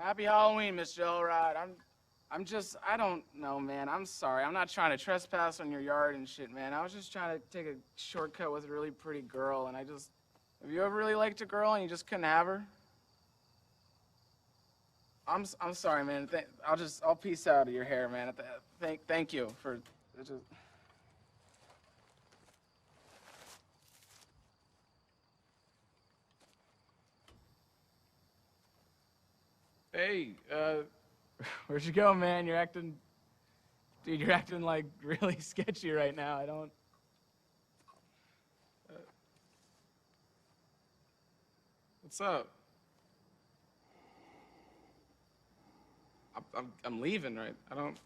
Happy Halloween, Miss Joyride. I don't know, man. I'm sorry. I'm not trying to trespass on your yard and shit, man. I was just trying to take a shortcut with a really pretty girl, and have you ever really liked a girl and you just couldn't have her? I'm sorry, man. I'll peace out of your hair, man. Thank you for just. Hey, where'd you go, man? You're acting like really sketchy right now. I don't. What's up? I'm leaving, right? I don't.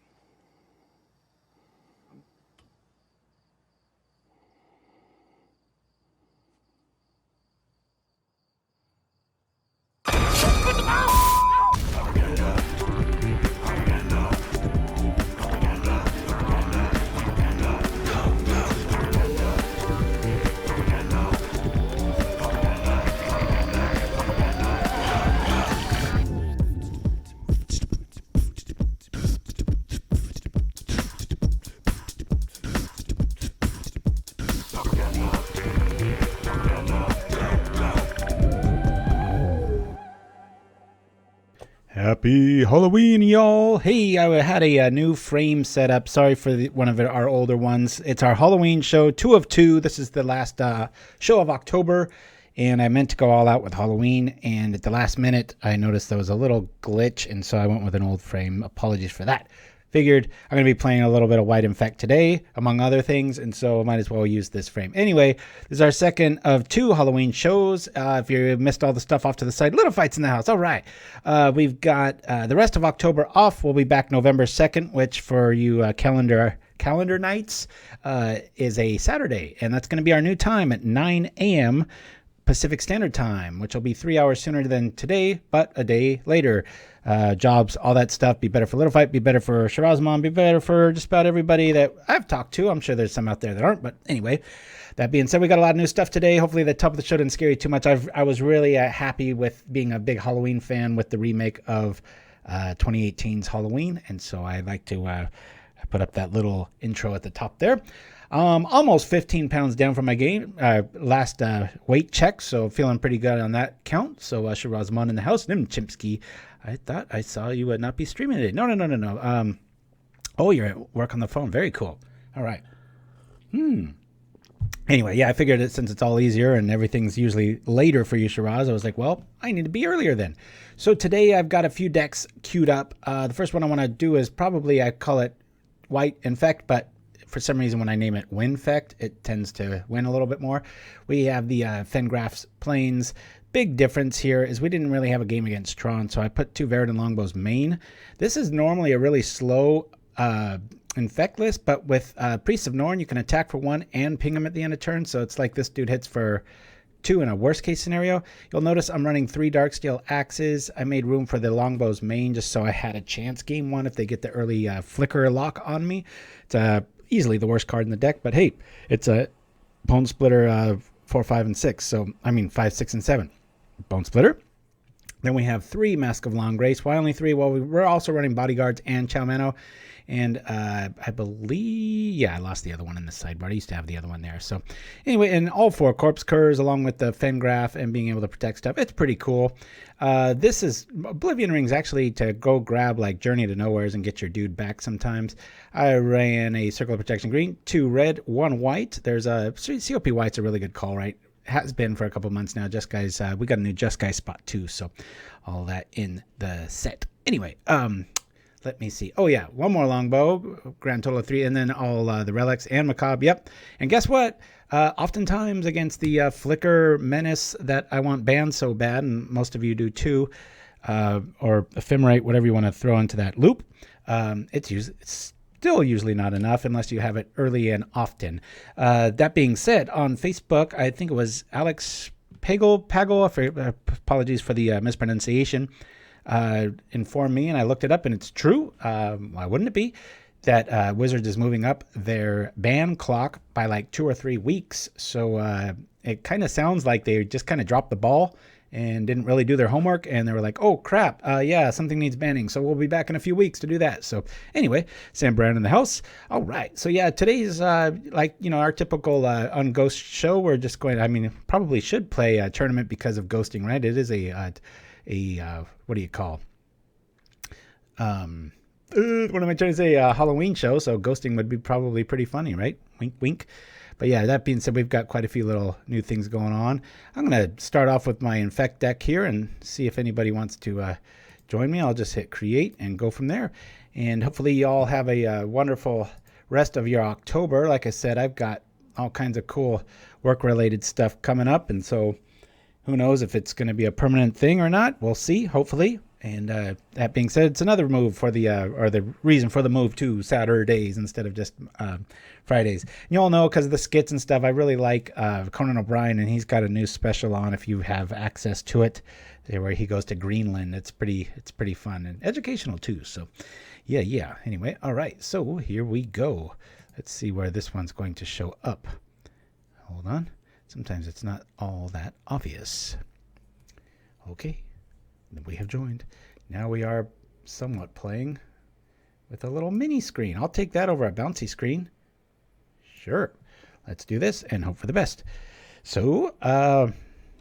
Happy Halloween, y'all. Hey, I had a new frame set up. Sorry for one of our older ones. It's our Halloween show, 2 of 2. This is the last show of October, and I meant to go all out with Halloween, and at the last minute, I noticed there was a little glitch, and so I went with an old frame. Apologies for that. Figured I'm going to be playing a little bit of White Infect today, among other things, and so I might as well use this frame. Anyway, this is our second of 2 Halloween shows. If you missed all the stuff off to the side, Little Fights in the House. All right. We've got the rest of October off. We'll be back November 2nd, which for you calendar nights is a Saturday, and that's going to be our new time at 9 a.m. Pacific Standard Time, which will be 3 hours sooner than today, but a day later. Jobs, all that stuff, be better for Little Fight, be better for Shirazamon, be better for just about everybody that I've talked to. I'm sure there's some out there that aren't, but anyway, that being said, we got a lot of new stuff today. Hopefully the top of the show didn't scare you too much. I was really happy with being a big Halloween fan with the remake of 2018's Halloween, and so I like to put up that little intro at the top there. Almost 15 pounds down from my last weight check, so feeling pretty good on that count. So Shirazamon in the house. Chimsky, I thought I saw you would not be streaming today. No. Oh, you're at work on the phone. Very cool. All right. Anyway, yeah, I figured that since it's all easier and everything's usually later for you, Shiraz, I was like, well, I need to be earlier then. So today I've got a few decks queued up. The first one I want to do is probably, I call it White Infect, but for some reason, when I name it Winfect, it tends to win a little bit more. We have the Fengraph's Plains. Big difference here is we didn't really have a game against Tron, so I put 2 Veridon Longbows main. This is normally a really slow Infect list, but with Priests of Norn, you can attack for 1 and ping him at the end of turn, so it's like this dude hits for 2 in a worst case scenario. You'll notice I'm running 3 Darksteel Axes. I made room for the Longbows main just so I had a chance game 1 if they get the early Flicker lock on me. It's easily the worst card in the deck, but hey, it's a Bone Splitter 4, 5, and 6. So, 5, 6, and 7. Bone Splitter. Then we have 3 Mask of Long Grace. Why only 3? Well, we're also running Bodyguards and Chow Mano. And I believe, I lost the other one in the sideboard. I used to have the other one there. So anyway, and all 4 Corpse Curs along with the Fengraph and being able to protect stuff. It's pretty cool. This is Oblivion Rings actually to go grab like Journey to Nowheres and get your dude back sometimes. I ran a Circle of Protection green, 2 red, 1 white. There's a COP White's a really good call, right? Has been for a couple months now. Just Guys, we got a new Just Guys spot too. So all that in the set. Anyway, let me see. Oh, yeah. 1 more longbow. Grand total of 3. And then all the relics and macabre. Yep. And guess what? Oftentimes against the Flicker Menace that I want banned so bad, and most of you do too, or Ephemerate, whatever you want to throw into that loop, it's still usually not enough unless you have it early and often. That being said, on Facebook, I think it was Alex Pagel, apologies for the mispronunciation, informed me, and I looked it up, and it's true. Why wouldn't it be? That Wizards is moving up their ban clock by like 2 or 3 weeks. So it kind of sounds like they just kind of dropped the ball and didn't really do their homework, and they were like, oh crap, yeah, something needs banning, so we'll be back in a few weeks to do that. So anyway, Sam Brown in the house. All right, so yeah, today's like, you know, our typical on Ghost show. We're just going, I mean, probably should play a tournament because of ghosting, right? It is a what do you call, what am I trying to say, Halloween show, so ghosting would be probably pretty funny, right? Wink wink. But yeah, that being said, we've got quite a few little new things going on. I'm going to start off with my Infect deck here and see if anybody wants to join me. I'll just hit create and go from there. And hopefully you all have a wonderful rest of your October. Like I said, I've got all kinds of cool work-related stuff coming up. And so who knows if it's going to be a permanent thing or not. We'll see, hopefully. And that being said, it's another move for the, or the reason for the move to Saturdays instead of just Fridays. And you all know, because of the skits and stuff, I really like Conan O'Brien, and he's got a new special on if you have access to it, where he goes to Greenland. It's pretty fun and educational too. So yeah. Anyway, all right, so here we go. Let's see where this one's going to show up. Hold on. Sometimes it's not all that obvious. Okay. We have joined. Now we are somewhat playing with a little mini screen. I'll take that over a bouncy screen. Sure. Let's do this and hope for the best. So,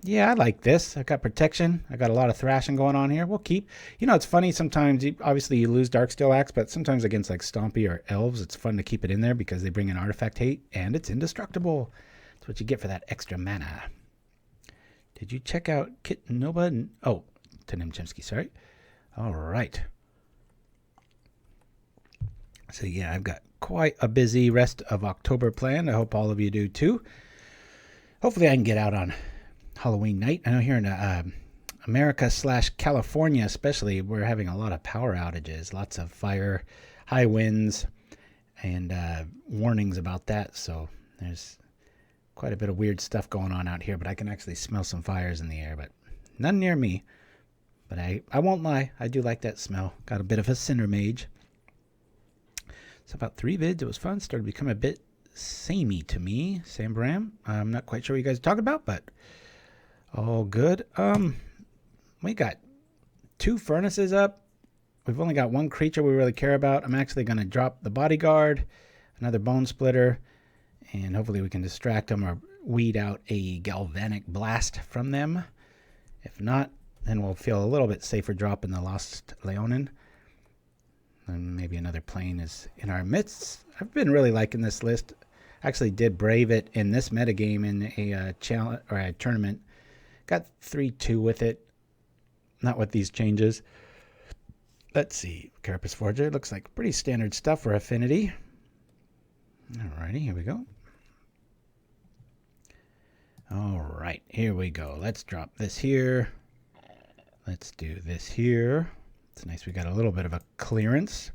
yeah, I like this. I got protection. I got a lot of thrashing going on here. We'll keep. You know, it's funny sometimes. Obviously, you lose Darksteel Axe, but sometimes against like Stompy or Elves, it's fun to keep it in there because they bring in Artifact Hate and it's indestructible. That's what you get for that extra mana. Did you check out Kit Nova? Oh. Tanim Chemsky, sorry. All right. So yeah, I've got quite a busy rest of October planned. I hope all of you do too. Hopefully I can get out on Halloween night. I know here in America/California especially, we're having a lot of power outages, lots of fire, high winds, and warnings about that. So there's quite a bit of weird stuff going on out here, but I can actually smell some fires in the air, but none near me. But I won't lie, I do like that smell. Got a bit of a cinder mage. It's about 3 vids. It was fun. Started to become a bit samey to me. Sam Bram. I'm not quite sure what you guys are talking about, but all good. We got 2 furnaces up. We've only got 1 creature we really care about. I'm actually going to drop the bodyguard, another bone splitter, and hopefully we can distract them or weed out a galvanic blast from them. If not, then we'll feel a little bit safer dropping the Lost Leonin. And maybe another plane is in our midst. I've been really liking this list. I actually did brave it in this metagame in a challenge or a tournament. Got 3-2 with it. Not with these changes. Let's see. Carapace Forger. Looks like pretty standard stuff for Affinity. Alrighty, here we go. Alright, here we go. Let's drop this here. Let's do this here. It's nice we got a little bit of a clearance.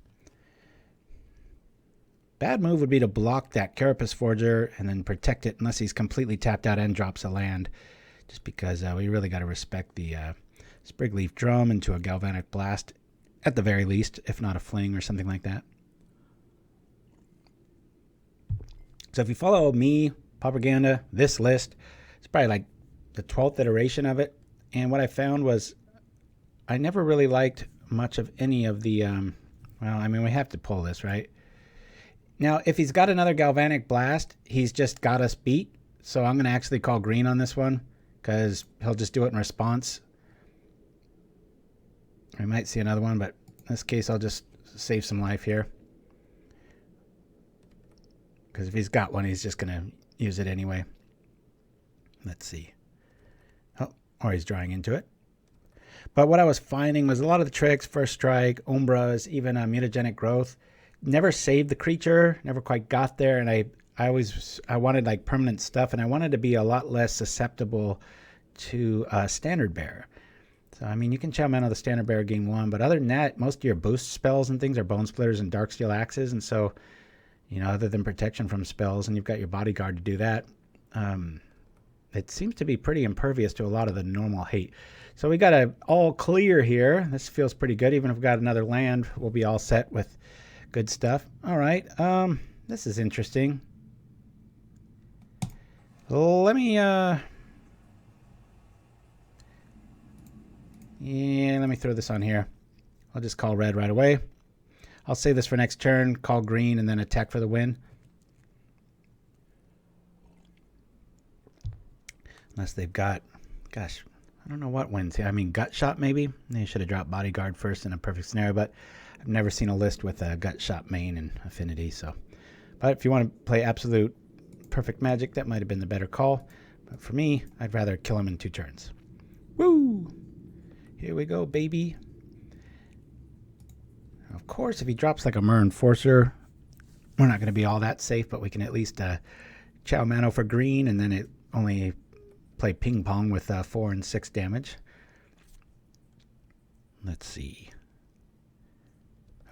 Bad move would be to block that Carapace Forger and then protect it unless he's completely tapped out and drops a land. Just because we really got to respect the Sprigleaf Drum into a Galvanic Blast at the very least, if not a Fling or something like that. So if you follow me, Pauperganda, this list, it's probably like the 12th iteration of it. And what I found was I never really liked much of any of the, well, I mean, we have to pull this, right? Now, if he's got another Galvanic Blast, he's just got us beat. So I'm going to actually call green on this one because he'll just do it in response. We might see another one, but in this case, I'll just save some life here. Because if he's got one, he's just going to use it anyway. Let's see. Oh, or he's drawing into it. But what I was finding was a lot of the tricks, First Strike, Umbras, even Mutagenic Growth, never saved the creature, never quite got there. And I wanted like permanent stuff, and I wanted to be a lot less susceptible to Standard Bearer. So, I mean, you can chow man on the Standard Bearer game 1, but other than that, most of your boost spells and things are Bone Splitters and Darksteel Axes. And so, you know, other than protection from spells, and you've got your bodyguard to do that, it seems to be pretty impervious to a lot of the normal hate. So we got a all clear here. This feels pretty good. Even if we've got another land, we'll be all set with good stuff. All right. This is interesting. Let me Yeah, let me throw this on here. I'll just call red right away. I'll save this for next turn, call green, and then attack for the win. Unless they've got, gosh, I don't know what wins here. I mean, gut shot maybe? They should have dropped bodyguard first in a perfect scenario, but I've never seen a list with a gut shot main and affinity. So, but if you want to play absolute perfect magic, that might have been the better call. But for me, I'd rather kill him in 2 turns. Woo! Here we go, baby. Of course, if he drops like a Mer Enforcer, we're not going to be all that safe, but we can at least chow mano for green, and then it only play ping pong with 4 and 6 damage. Let's see.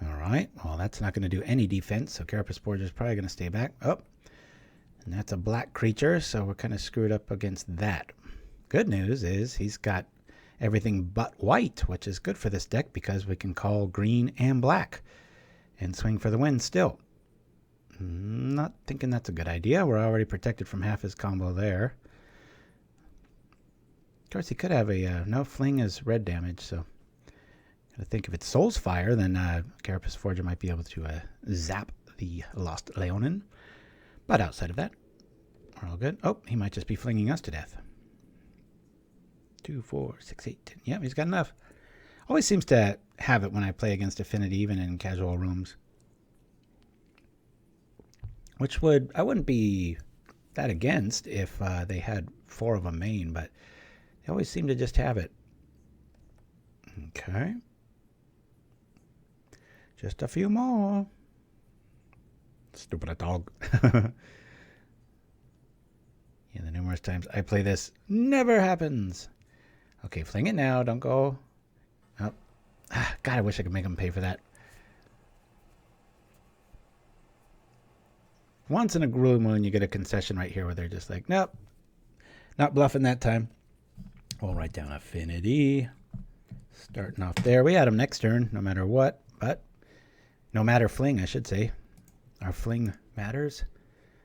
All right. Well, that's not going to do any defense, so Carapace Forger is probably going to stay back. Oh, and that's a black creature, so we're kind of screwed up against that. Good news is he's got everything but white, which is good for this deck because we can call green and black and swing for the win still. Not thinking that's a good idea. We're already protected from half his combo there. Of course, he could have a... no, fling is red damage, so... I think if it's Soul's Fire, then Carapace Forger might be able to zap the Lost Leonin. But outside of that, we're all good. Oh, he might just be flinging us to death. 2, 4, 6, 8, 10. Yep, he's got enough. Always seems to have it when I play against Affinity, even in casual rooms. Which I wouldn't be that against if they had 4 of a main, but they always seem to just have it. Okay. Just a few more. Stupid dog. Yeah, the numerous times I play this, never happens. Okay, fling it now. Don't go. Oh. God, I wish I could make him pay for that. Once in a blue moon, you get a concession right here where they're just like, nope, not bluffing that time. We'll write down Affinity. Starting off there. We had him next turn, no matter what, but no matter fling, I should say. Our fling matters.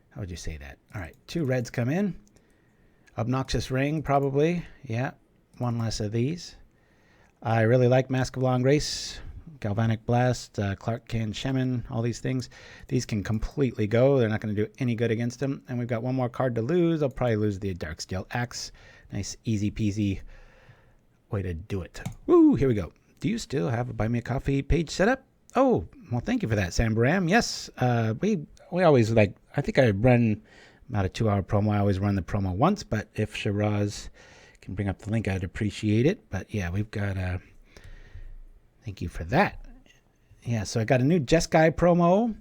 How would you say that? All right, 2 reds come in. Obnoxious Ring, probably. Yeah, 1 less of these. I really like Mask of Long Grace, Galvanic Blast, Clark Can Shaman, all these things. These can completely go. They're not going to do any good against him. And we've got 1 more card to lose. I'll probably lose the Darksteel Axe. Nice, easy peasy way to do it. Woo, here we go. Do you still have a Buy Me a Coffee page set up? Oh, well, thank you for that, Sambaram. Yes, we always like, I think I run about a 2-hour promo. I always run the promo once, but if Shiraz can bring up the link, I'd appreciate it. But yeah, we've got thank you for that. Yeah, so I got a new Jeskai promo.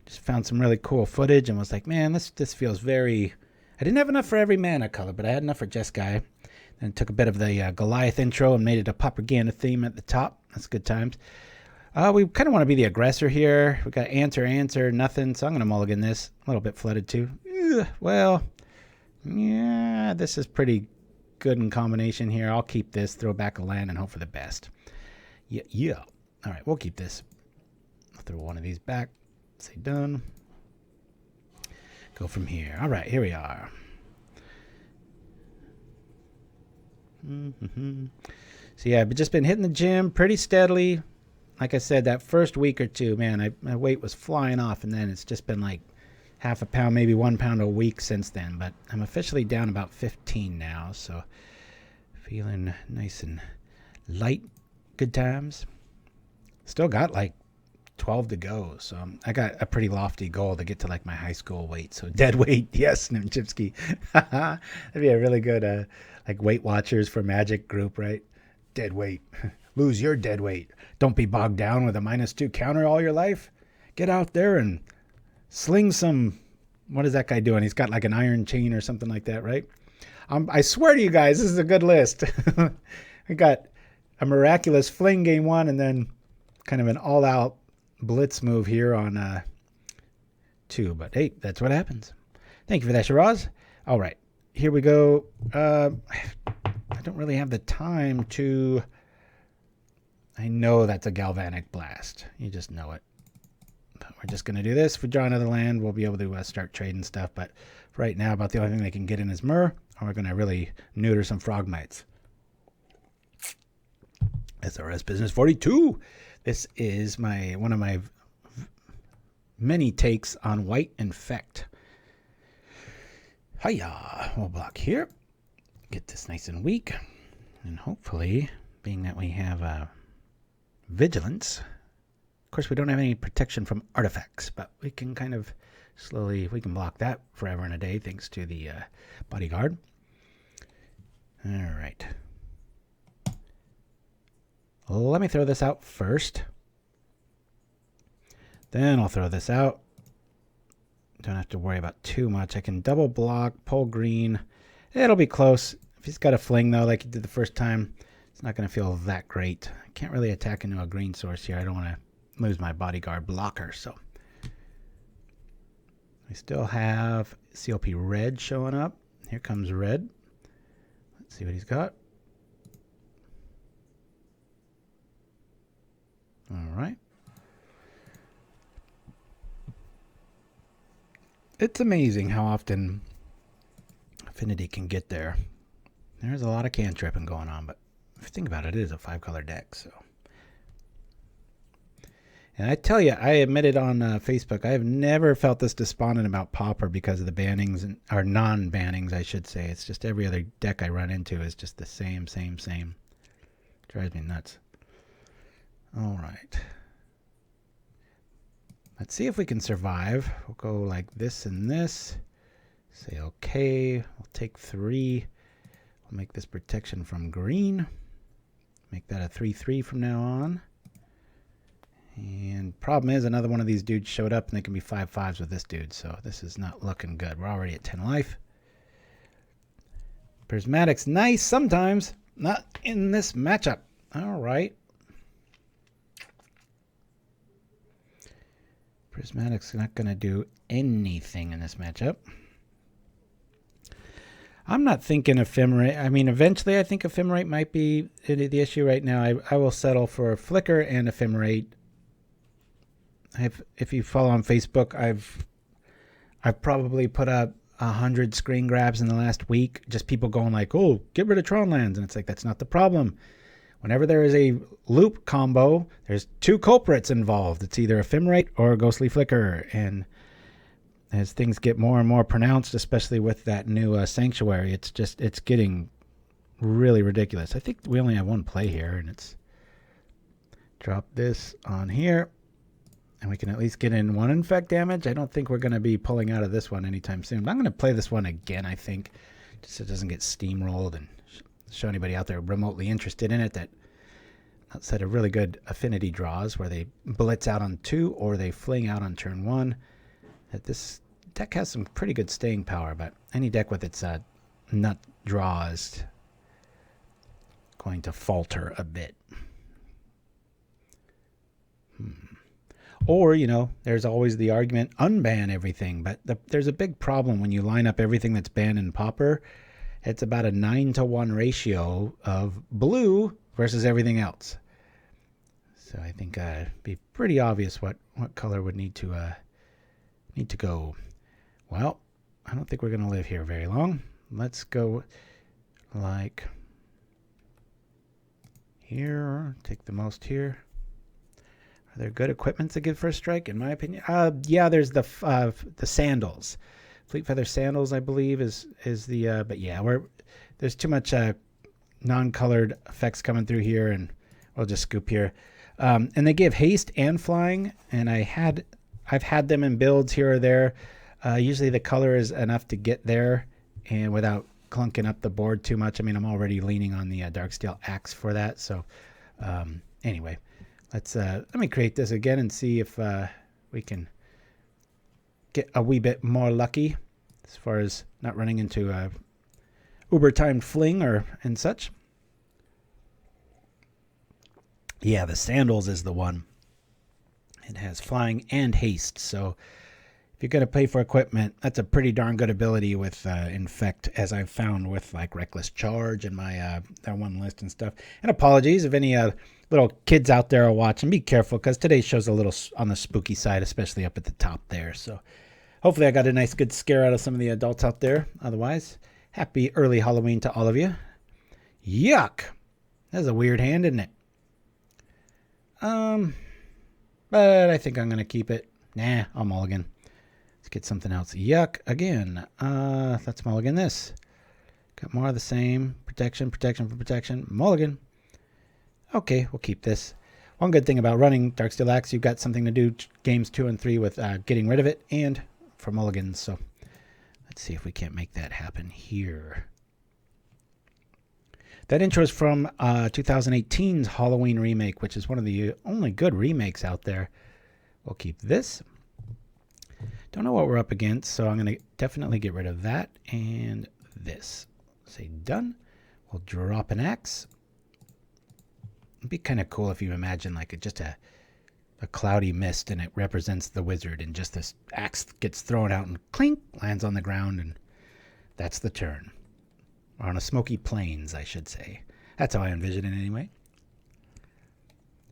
Just found some really cool footage and was like, man, this feels very... I didn't have enough for every mana color, but I had enough for Jeskai. Then took a bit of the Goliath intro and made it a Pauperganda theme at the top. That's good times. We kind of want to be the aggressor here. We got answer, nothing. So I'm going to mulligan this. A little bit flooded too. Ugh, well, yeah, this is pretty good in combination here. I'll keep this, throw back a land, and hope for the best. Yeah. All right, we'll keep this. I'll throw one of these back. Say done. Go from here. All right, here we are. So yeah, I've just been hitting the gym pretty steadily. Like I said, that first week or two, man, my weight was flying off, and then it's just been like half a pound, maybe 1 pound a week since then. But I'm officially down about 15 now, so feeling nice and light. Good times. Still got like 12 to go, so I got a pretty lofty goal to get to like my high school weight. So dead weight, yes, Nimchipsky. That'd be a really good like Weight Watchers for Magic group, right? Dead weight. Lose your dead weight. Don't be bogged down with a -2 counter all your life. Get out there and sling some... What is that guy doing? He's got like an iron chain or something like that, right? I swear to you guys, this is a good list. I got a miraculous fling game 1 and then kind of an all-out blitz move here on 2. But hey, that's what happens. Thank you for that, Shiraz. All right, here we go. I don't really have the time to... I know that's a Galvanic Blast. You just know it. But we're just going to do this. If we draw another land, we'll be able to start trading stuff. But right now, about the only thing they can get in is Myr. Or we're going to really neuter some Frogmites. SRS Business 42. This is one of my many takes on white infect. Hiya. We'll block here. Get this nice and weak. And hopefully, being that we have vigilance, of course we don't have any protection from artifacts, but we can kind of slowly, we can block that forever and a day thanks to the bodyguard. All right. Let me throw this out first. Then I'll throw this out. Don't have to worry about too much. I can double block, pull green. It'll be close. If he's got a fling, though, like he did the first time, it's not going to feel that great. I can't really attack into a green source here. I don't want to lose my bodyguard blocker, so. We still have CLP red showing up. Here comes red. Let's see what he's got. All right. It's amazing how often Affinity can get there. There's a lot of cantripping going on, but if you think about it, it is a 5-color deck, so. And I tell you, I admitted on Facebook, I have never felt this despondent about Pauper because of the bannings, or non-bannings, I should say. It's just every other deck I run into is just the same. Drives me nuts. All right. Let's see if we can survive. We'll go like this and this. Say okay. We'll take 3. We'll make this protection from green. Make that a 3/3 from now on. And problem is, another one of these dudes showed up, and they can be 5/5s with this dude. So this is not looking good. We're already at 10 life. Prismatic's nice sometimes. Not in this matchup. All right. Prismatic's not going to do anything in this matchup. I'm not thinking Ephemerate. I mean, eventually I think Ephemerate might be the issue right now. I will settle for Flicker and Ephemerate. If you follow on Facebook, I've probably put up 100 screen grabs in the last week. Just people going like, oh, get rid of Tron lands. And it's like, that's not the problem. Whenever there is a loop combo, there's 2 culprits involved. It's either Ephemerate or Ghostly Flicker. And as things get more and more pronounced, especially with that new Sanctuary, it's getting really ridiculous. I think we only have one play here, and it's drop this on here. And we can at least get in 1 infect damage. I don't think we're going to be pulling out of this one anytime soon. But I'm going to play this one again, I think, just so it doesn't get steamrolled and show anybody out there remotely interested in it that outside of really good affinity draws where they blitz out on 2 or they fling out on turn 1, that this deck has some pretty good staying power, but any deck with its nut draw is going to falter a bit. Or, you know, there's always the argument, unban everything, but there's a big problem when you line up everything that's banned in Pauper. It's about a 9-to-1 ratio of blue versus everything else. So I think it'd be pretty obvious what color would need to go. Well, I don't think we're going to live here very long. Let's go like here. Take the most here. Are there good equipments to give first strike? In my opinion, yeah. There's the sandals. Fleet Feather Sandals, I believe, is the, but yeah, there's too much non-colored effects coming through here, and we'll just scoop here. And they give haste and flying, and I've had them in builds here or there. Usually the color is enough to get there, and without clunking up the board too much. I mean, I'm already leaning on the Darksteel Axe for that. So anyway, let me create this again and see if we can get a wee bit more lucky as far as not running into a uber-timed fling and such. Yeah, the Sandals is the one. It has flying and haste, so if you're going to pay for equipment, that's a pretty darn good ability with Infect, as I've found with like Reckless Charge and my that one list and stuff. And apologies if any little kids out there are watching. Be careful, because today's show's a little on the spooky side, especially up at the top there. So hopefully I got a nice good scare out of some of the adults out there. Otherwise, happy early Halloween to all of you. Yuck! That's a weird hand, isn't it? But I think I'm going to keep it. Nah, I'll mulligan. Let's get something else. Yuck, again. Let's mulligan this. Got more of the same. Protection, protection for protection. Mulligan. Okay, we'll keep this. One good thing about running Darksteel Axe, you've got something to do games 2 and 3 with getting rid of it and for mulligans. So let's see if we can't make that happen here. That intro is from 2018's Halloween remake, which is one of the only good remakes out there. We'll keep this. Don't know what we're up against, so I'm going to definitely get rid of that and this. Say done. We'll drop an axe. It'd be kind of cool if you imagine like just a cloudy mist and it represents the wizard, and just this axe gets thrown out and clink, lands on the ground, and that's the turn. Or on a smoky plains, I should say. That's how I envision it anyway.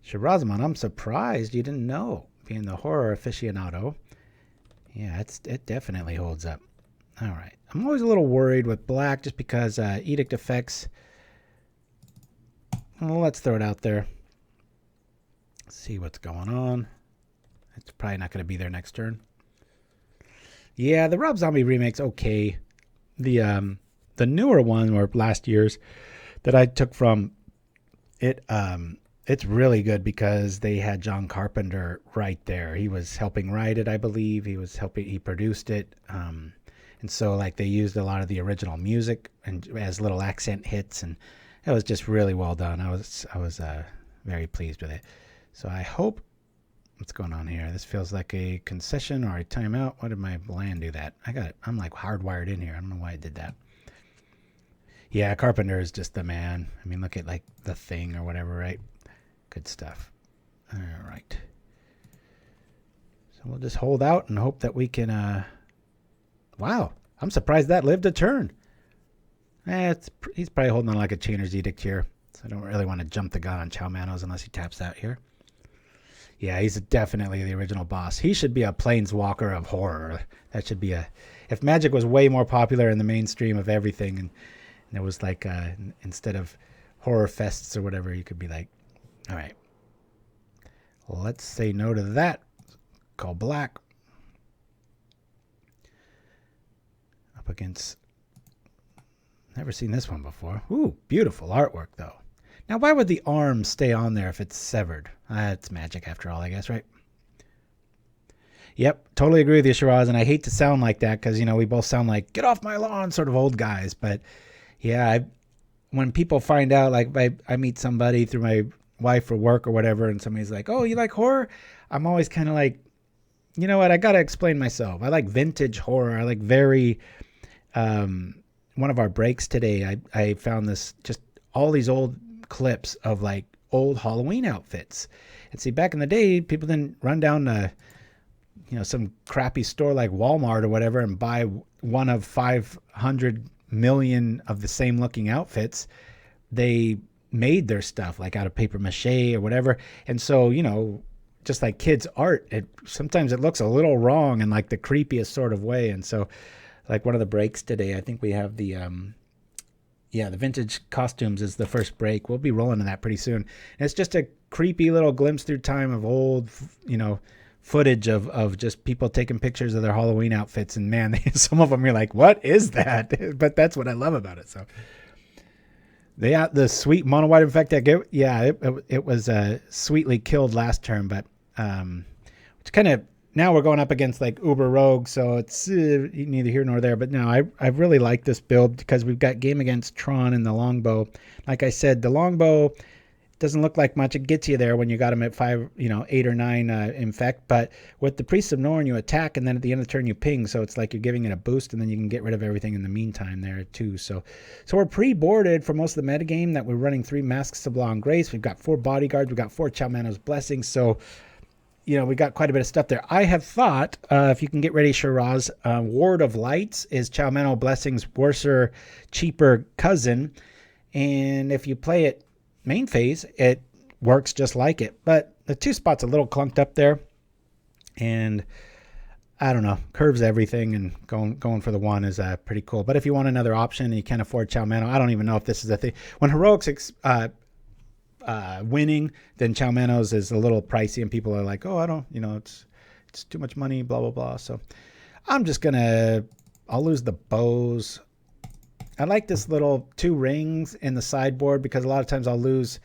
Shirazamon, I'm surprised you didn't know. Being the horror aficionado. Yeah, it definitely holds up. All right. I'm always a little worried with black just because edict effects. Well, let's throw it out there. See what's going on. It's probably not going to be there next turn. Yeah, the Rob Zombie remake's okay. The newer one, or last year's, that I took from it, it's really good because they had John Carpenter right there. He was helping write it, I believe. He produced it. And so like they used a lot of the original music and as little accent hits, and it was just really well done. I was very pleased with it. So I hope, what's going on here? This feels like a concession or a timeout. Why did my land do that? I'm like hardwired in here. I don't know why I did that. Yeah, Carpenter is just the man. I mean, look at like The Thing or whatever, right? Good stuff. All right. So we'll just hold out and hope that we can... Wow, I'm surprised that lived a turn. He's probably holding on like a Chainer's Edict here. So I don't really want to jump the gun on Chow Manos unless he taps out here. Yeah, he's definitely the original boss. He should be a planeswalker of horror. That should be if Magic was way more popular in the mainstream of everything, and it was like, instead of horror fests or whatever, you could be like, all right, let's say no to that. Call black. Up against, never seen this one before. Ooh, beautiful artwork though. Now, why would the arm stay on there if it's severed? It's Magic after all, I guess, right? Yep, totally agree with you, Shiraz, and I hate to sound like that because, we both sound like, get off my lawn sort of old guys, but yeah, when people find out, like I meet somebody through my wife or work or whatever, and somebody's like, oh, you like horror? I'm always kind of like, you know what? I got to explain myself. I like vintage horror. I like one of our breaks today, I found this, just all these old clips of like old Halloween outfits. And see, back in the day, people didn't run down to, some crappy store like Walmart or whatever and buy one of 500 million of the same looking outfits. They made their stuff like out of paper mache or whatever. And so, just like kids' art, sometimes it looks a little wrong in like the creepiest sort of way. And so like one of the breaks today, I think we have the vintage costumes is the first break. We'll be rolling in that pretty soon. And it's just a creepy little glimpse through time of old, footage of just people taking pictures of their Halloween outfits, and man, some of them you're like, what is that? But that's what I love about it. So the sweet mono white, in fact, it was sweetly killed last term, but which kind of, now we're going up against like Uber Rogue, so it's neither here nor there. But no, I really like this build because we've got game against Tron and the longbow. Like I said, the longbow doesn't look like much. It gets you there when you got him at 5, 8 or 9 infect. But with the Priest of Norn, you attack, and then at the end of the turn, you ping. So it's like you're giving it a boost, and then you can get rid of everything in the meantime there too. So we're pre-boarded for most of the metagame that we're running 3 Masks of Law and Grace. We've got 4 Bodyguards. We've got 4 Chow Manos Blessings. So, we got quite a bit of stuff there. I have thought, if you can get ready, Shiraz, Ward of Lights is Chow Mano Blessings' worser, cheaper cousin. And if you play it main phase, it works just like it. But the 2 spot's a little clunked up there. And I don't know, curves everything, and going for the 1 is pretty cool. But if you want another option and you can't afford Chow Mano, I don't even know if this is a thing. When Heroics winning, then Chow Manos is a little pricey, and people are like, oh, I don't, it's too much money, blah, blah, blah. So I'm just I'll lose the bows. I like this little 2 rings in the sideboard because a lot of times I'll lose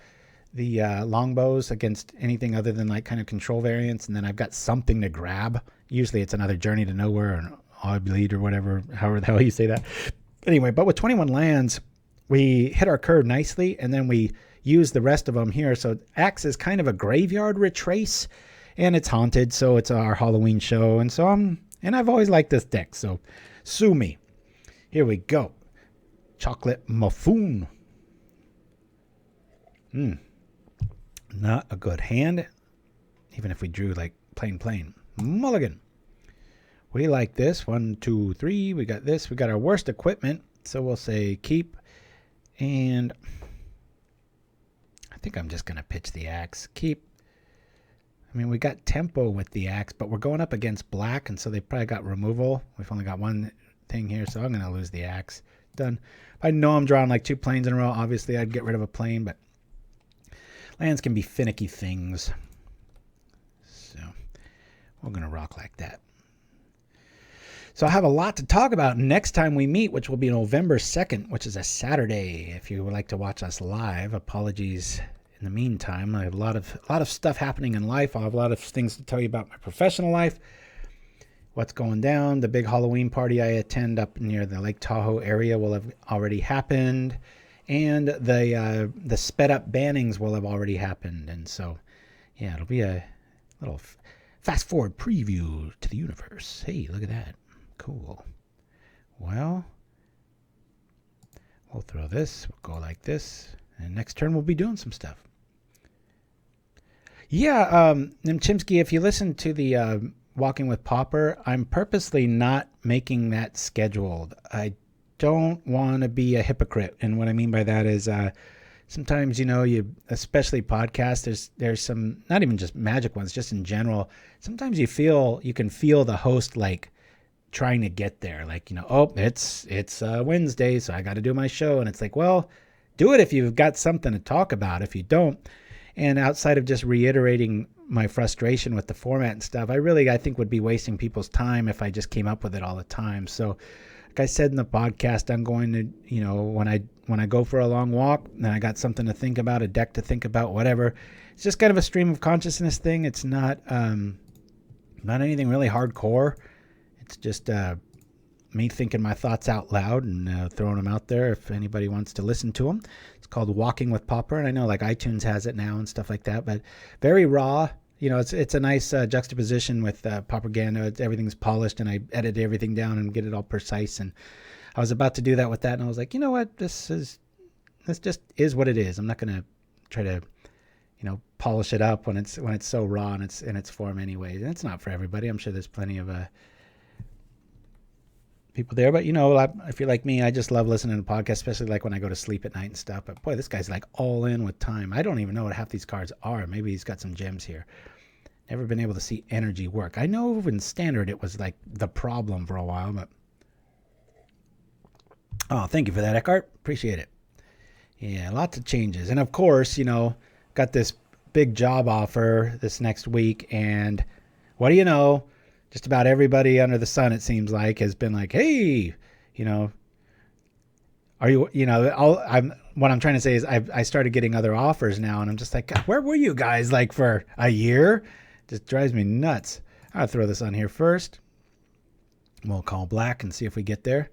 the long bows against anything other than like kind of control variants, and then I've got something to grab. Usually it's another Journey to Nowhere or an Odd or whatever, however the hell you say that. Anyway, but with 21 lands, we hit our curve nicely, and then we use the rest of them here. So it acts as kind of a graveyard retrace, and it's haunted, so it's our Halloween show. And so I've always liked this deck, so sue me. Here we go. Chocolate Muffoon. Not a good hand, even if we drew like plain. Mulligan. We like this. 1, 2, 3. We got this. We got our worst equipment, so we'll say keep. And I think I'm just going to pitch the axe. Keep. I mean, we got tempo with the axe, but we're going up against black, and so they probably got removal. We've only got one thing here, so I'm going to lose the axe. Done. If I know I'm drawing like 2 planes in a row, obviously I'd get rid of a plane, but lands can be finicky things. So we're going to rock like that. So I have a lot to talk about next time we meet, which will be November 2nd, which is a Saturday. If you would like to watch us live, apologies in the meantime. I have a lot of stuff happening in life. I'll have a lot of things to tell you about my professional life, what's going down. The big Halloween party I attend up near the Lake Tahoe area will have already happened, and the sped up bannings will have already happened. And so, yeah, it'll be a little fast forward preview to the universe. Hey, look at that. Cool. Well, we'll throw this. We'll go like this. And next turn we'll be doing some stuff. Yeah, Nimchimsky, if you listen to the Walking with Pauper, I'm purposely not making that scheduled. I don't want to be a hypocrite. And what I mean by that is sometimes, especially podcasts, there's some, not even just magic ones, just in general, sometimes you can feel the host like trying to get there, like, oh, it's Wednesday, so I got to do my show. And it's like, well, do it if you've got something to talk about. If you don't, and outside of just reiterating my frustration with the format and stuff, I think would be wasting people's time if I just came up with it all the time. So like I said in the podcast, I'm going to, when I go for a long walk and I got something to think about, a deck to think about, whatever, it's just kind of a stream of consciousness thing. It's not anything really hardcore. It's just me thinking my thoughts out loud and throwing them out there if anybody wants to listen to them. It's called Walking with Pauper, and I know like iTunes has it now and stuff like that, but very raw. It's a nice juxtaposition with Pauperganda. Everything's polished, and I edit everything down and get it all precise. And I was about to do that with that, and I was like, you know what? This just is what it is. I'm not going to try to polish it up when it's so raw and it's in its form anyway. And it's not for everybody. I'm sure there's plenty of people there, but if you're like me, I just love listening to podcasts, especially like when I go to sleep at night and stuff. But boy, this guy's like all in with time. I don't even know what half these cards are. Maybe he's got some gems here. Never been able to see energy work. I know in Standard it was like the problem for a while, but thank you for that, Eckhart. Appreciate it. Yeah, lots of changes. And of course, got this big job offer this next week, and what do you know? Just about everybody under the sun, it seems like, has been like, hey, are you, what I'm trying to say is I started getting other offers now, and I'm just like, God, where were you guys like for a year? Just drives me nuts. I'll throw this on here first. We'll call black and see if we get there.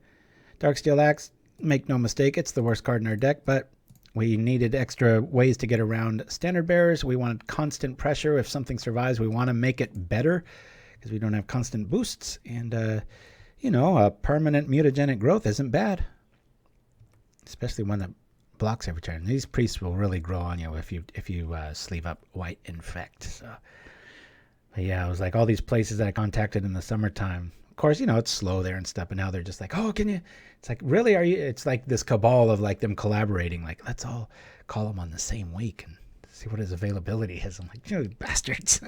Darksteel Axe, make no mistake, it's the worst card in our deck, but we needed extra ways to get around Standard Bearers. We wanted constant pressure. If something survives, we want to make it better, because we don't have constant boosts, and a permanent mutagenic growth isn't bad, especially one that blocks every turn. These priests will really grow on you if you sleeve up White Infect. So, but yeah, it was like all these places that I contacted in the summertime. Of course, it's slow there and stuff, but now they're just like, oh, can you? It's like, really? Are you? It's like this cabal of like them collaborating. Like, let's all call him on the same week and see what his availability is. I'm like, you bastards.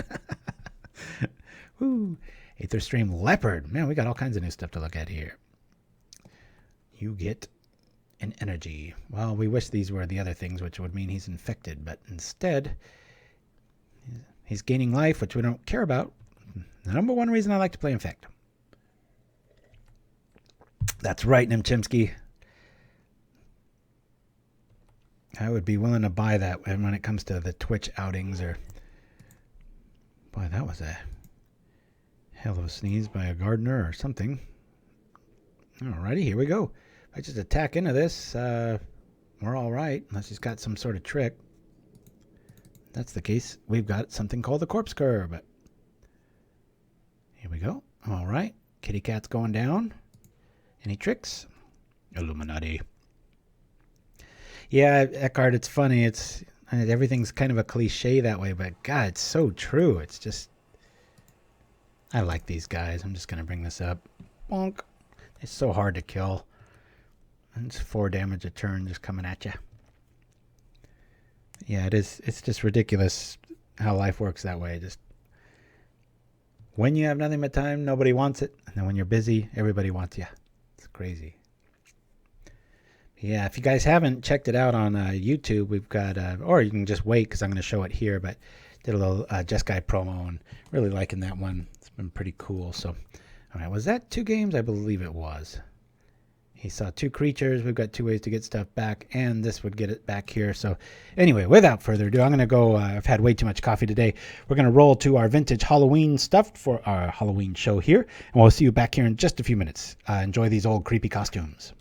Woo. Aether Stream Leopard. Man, we got all kinds of new stuff to look at here. You get and energy. Well, we wish these were the other things, which would mean he's infected, but instead he's gaining life, which we don't care about. The number one reason I like to play Infect. That's right, Nimchimsky. I would be willing to buy that when it comes to the Twitch outings. Or boy, that was a hell of a sneeze by a gardener or something. Alrighty, here we go. If I just attack into this, we're all right, unless he's got some sort of trick. If that's the case. We've got something called the Corpse Curve. Here we go. All right, kitty cat's going down. Any tricks? Illuminati. Yeah, Eckhart, it's funny. Everything's kind of a cliche that way, but God, it's so true. It's just, I like these guys. I'm just going to bring this up. Bonk. It's so hard to kill. And it's 4 damage a turn just coming at you. Yeah, it is. It's just ridiculous how life works that way. Just when you have nothing but time, nobody wants it. And then when you're busy, everybody wants you. It's crazy. Yeah, if you guys haven't checked it out on YouTube, we've got, or you can just wait because I'm going to show it here, but did a little Just Guy promo and really liking that one. It's been pretty cool. So, all right, was that 2 games? I believe it was. He saw 2 creatures. We've got 2 ways to get stuff back, and this would get it back here. So anyway, without further ado, I'm going to go. I've had way too much coffee today. We're going to roll to our vintage Halloween stuff for our Halloween show here, and we'll see you back here in just a few minutes. Enjoy these old creepy costumes.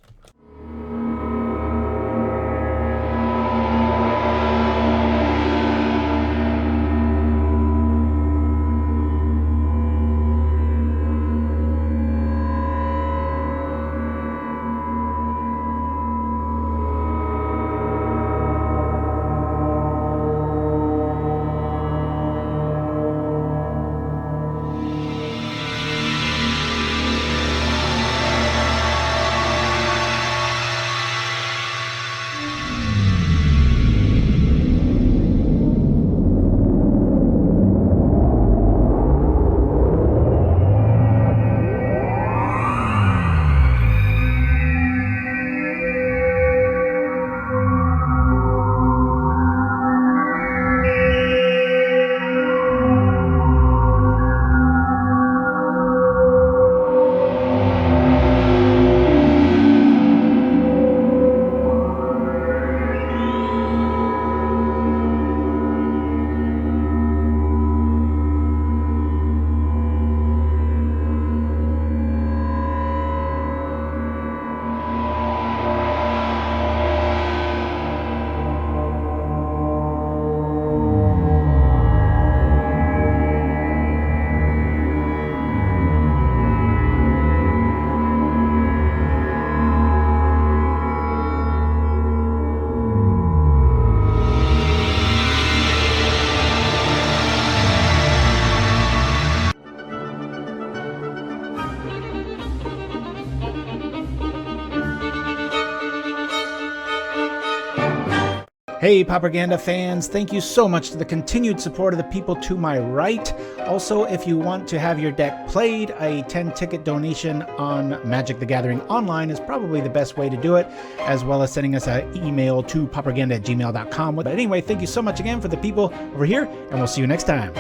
Hey, Pauperganda fans, thank you so much to the continued support of the people to my right. Also, if you want to have your deck played, a 10-ticket donation on Magic the Gathering Online is probably the best way to do it, as well as sending us an email to pauperganda@gmail.com. But anyway, thank you so much again for the people over here, and we'll see you next time.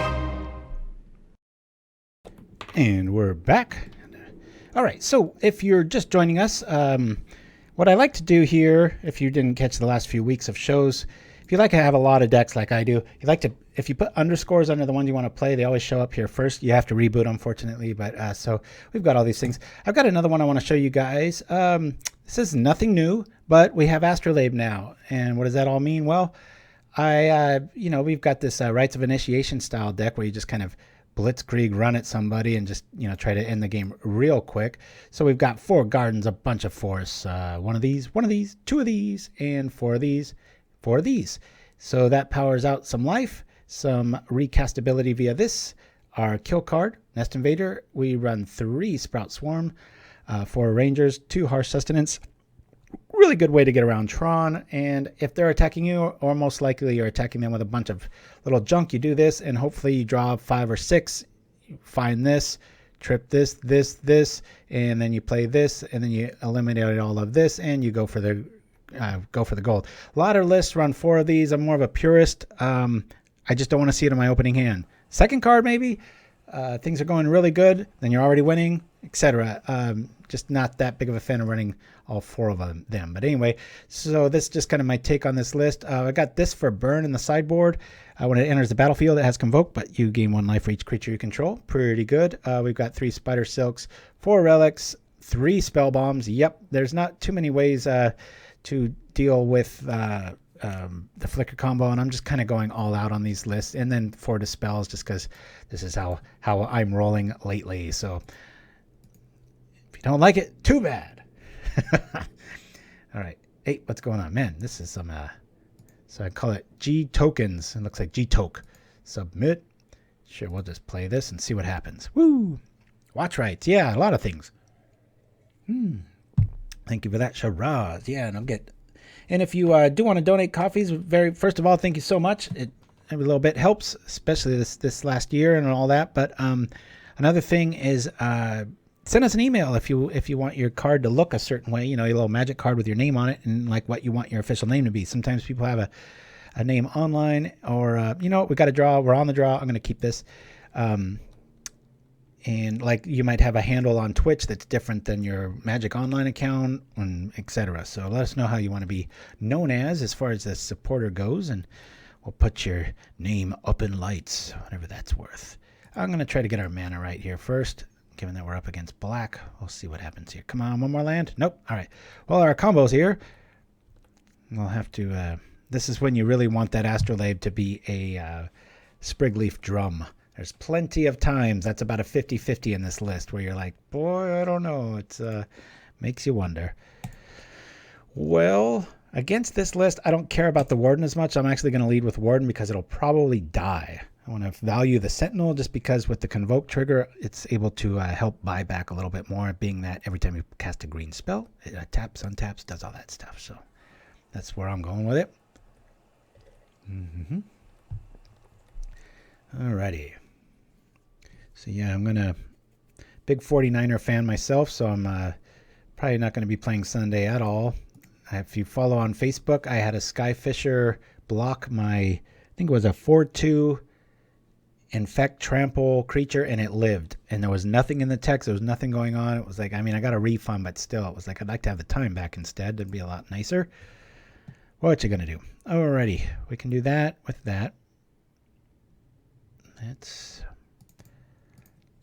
And we're back. All right, so if you're just joining us, what I like to do here, if you didn't catch the last few weeks of shows, if you like to have a lot of decks like I do, you like to, if you put underscores under the ones you want to play, they always show up here first. You have to reboot, unfortunately, but so we've got all these things. I've got another one I want to show you guys. This is nothing new, but we have Astrolabe now. And what does that all mean? Well, we've got this Rites of Initiation style deck where you just kind of blitzkrieg run at somebody and just try to end the game real quick. So we've got 4 gardens, a bunch of forests, one of these, 2 of these, and 4 of these, 4 of these. So that powers out some life, some recastability via this. Our kill card, Nest Invader, we run 3 Sprout Swarm, 4 Rangers, 2 Harsh Sustenance. Really good way to get around Tron, and if they're attacking you, or most likely you're attacking them with a bunch of little junk, you do this, and hopefully you draw 5 or 6, you find this, trip this, and then you play this, and then you eliminate all of this, and you go for the go for the gold. A lot of lists run 4 of these. I'm more of a purist. I just don't want to see it in my opening hand. Second card, maybe. Things are going really good. Then you're already winning, etc. Just not that big of a fan of running all 4 of them. But anyway, so this is just kind of my take on this list. I got this for burn in the sideboard. When it enters the battlefield, it has Convoke, but you gain 1 life for each creature you control. Pretty good. We've got 3 Spider Silks, 4 Relics, 3 Spell Bombs. Yep, there's not too many ways to deal with the Flicker combo, and I'm just kind of going all out on these lists. And then 4 Dispels, just because this is how I'm rolling lately. So if you don't like it, too bad. All right. Hey, what's going on? Man, this is some... So I call it G tokens. It looks like G toke. Submit. Sure, we'll just play this and see what happens. Woo! Watch rights. Yeah, a lot of things. Thank you for that, Shiraz. Yeah, and I'll get... And if you do want to donate coffees, first of all, thank you so much. It every little bit helps, especially this last year and all that. But another thing is send us an email if you want your card to look a certain way. You know, your little magic card with your name on it and like what you want your official name to be. Sometimes people have a name online, or you know, we got a draw. We're on the draw. I'm going to keep this. And like you might have a handle on Twitch that's different than your Magic Online account, and etc. So let us know how you want to be known as far as the supporter goes, and we'll put your name up in lights, whatever that's worth. I'm going to try to get our mana right here first, given that we're up against black. We'll see what happens here. Come on, one more land. Nope. All right. Well, our combo's here. We'll have to... this is when you really want that Astrolabe to be a Sprigleaf Drum. There's plenty of times, that's about a 50-50 in this list, where you're like, boy, I don't know. It's makes you wonder. Well, against this list, I don't care about the Warden as much. I'm actually going to lead with Warden because it'll probably die. I want to value the Sentinel just because with the Convoke trigger, it's able to help buy back a little bit more, being that every time you cast a green spell, it taps, untaps, does all that stuff. So that's where I'm going with it. Alrighty. So yeah, I'm going to... Big 49er fan myself, so I'm probably not going to be playing Sunday at all. If you follow on Facebook, I had a Skyfisher block my... I think it was a 4/2 infect trample creature, and it lived. And there was nothing in the text. There was nothing going on. It was like, I mean, I got a refund, but still, it was like, I'd like to have the time back instead. It'd be a lot nicer. What you going to do? Alrighty, we can do that with that.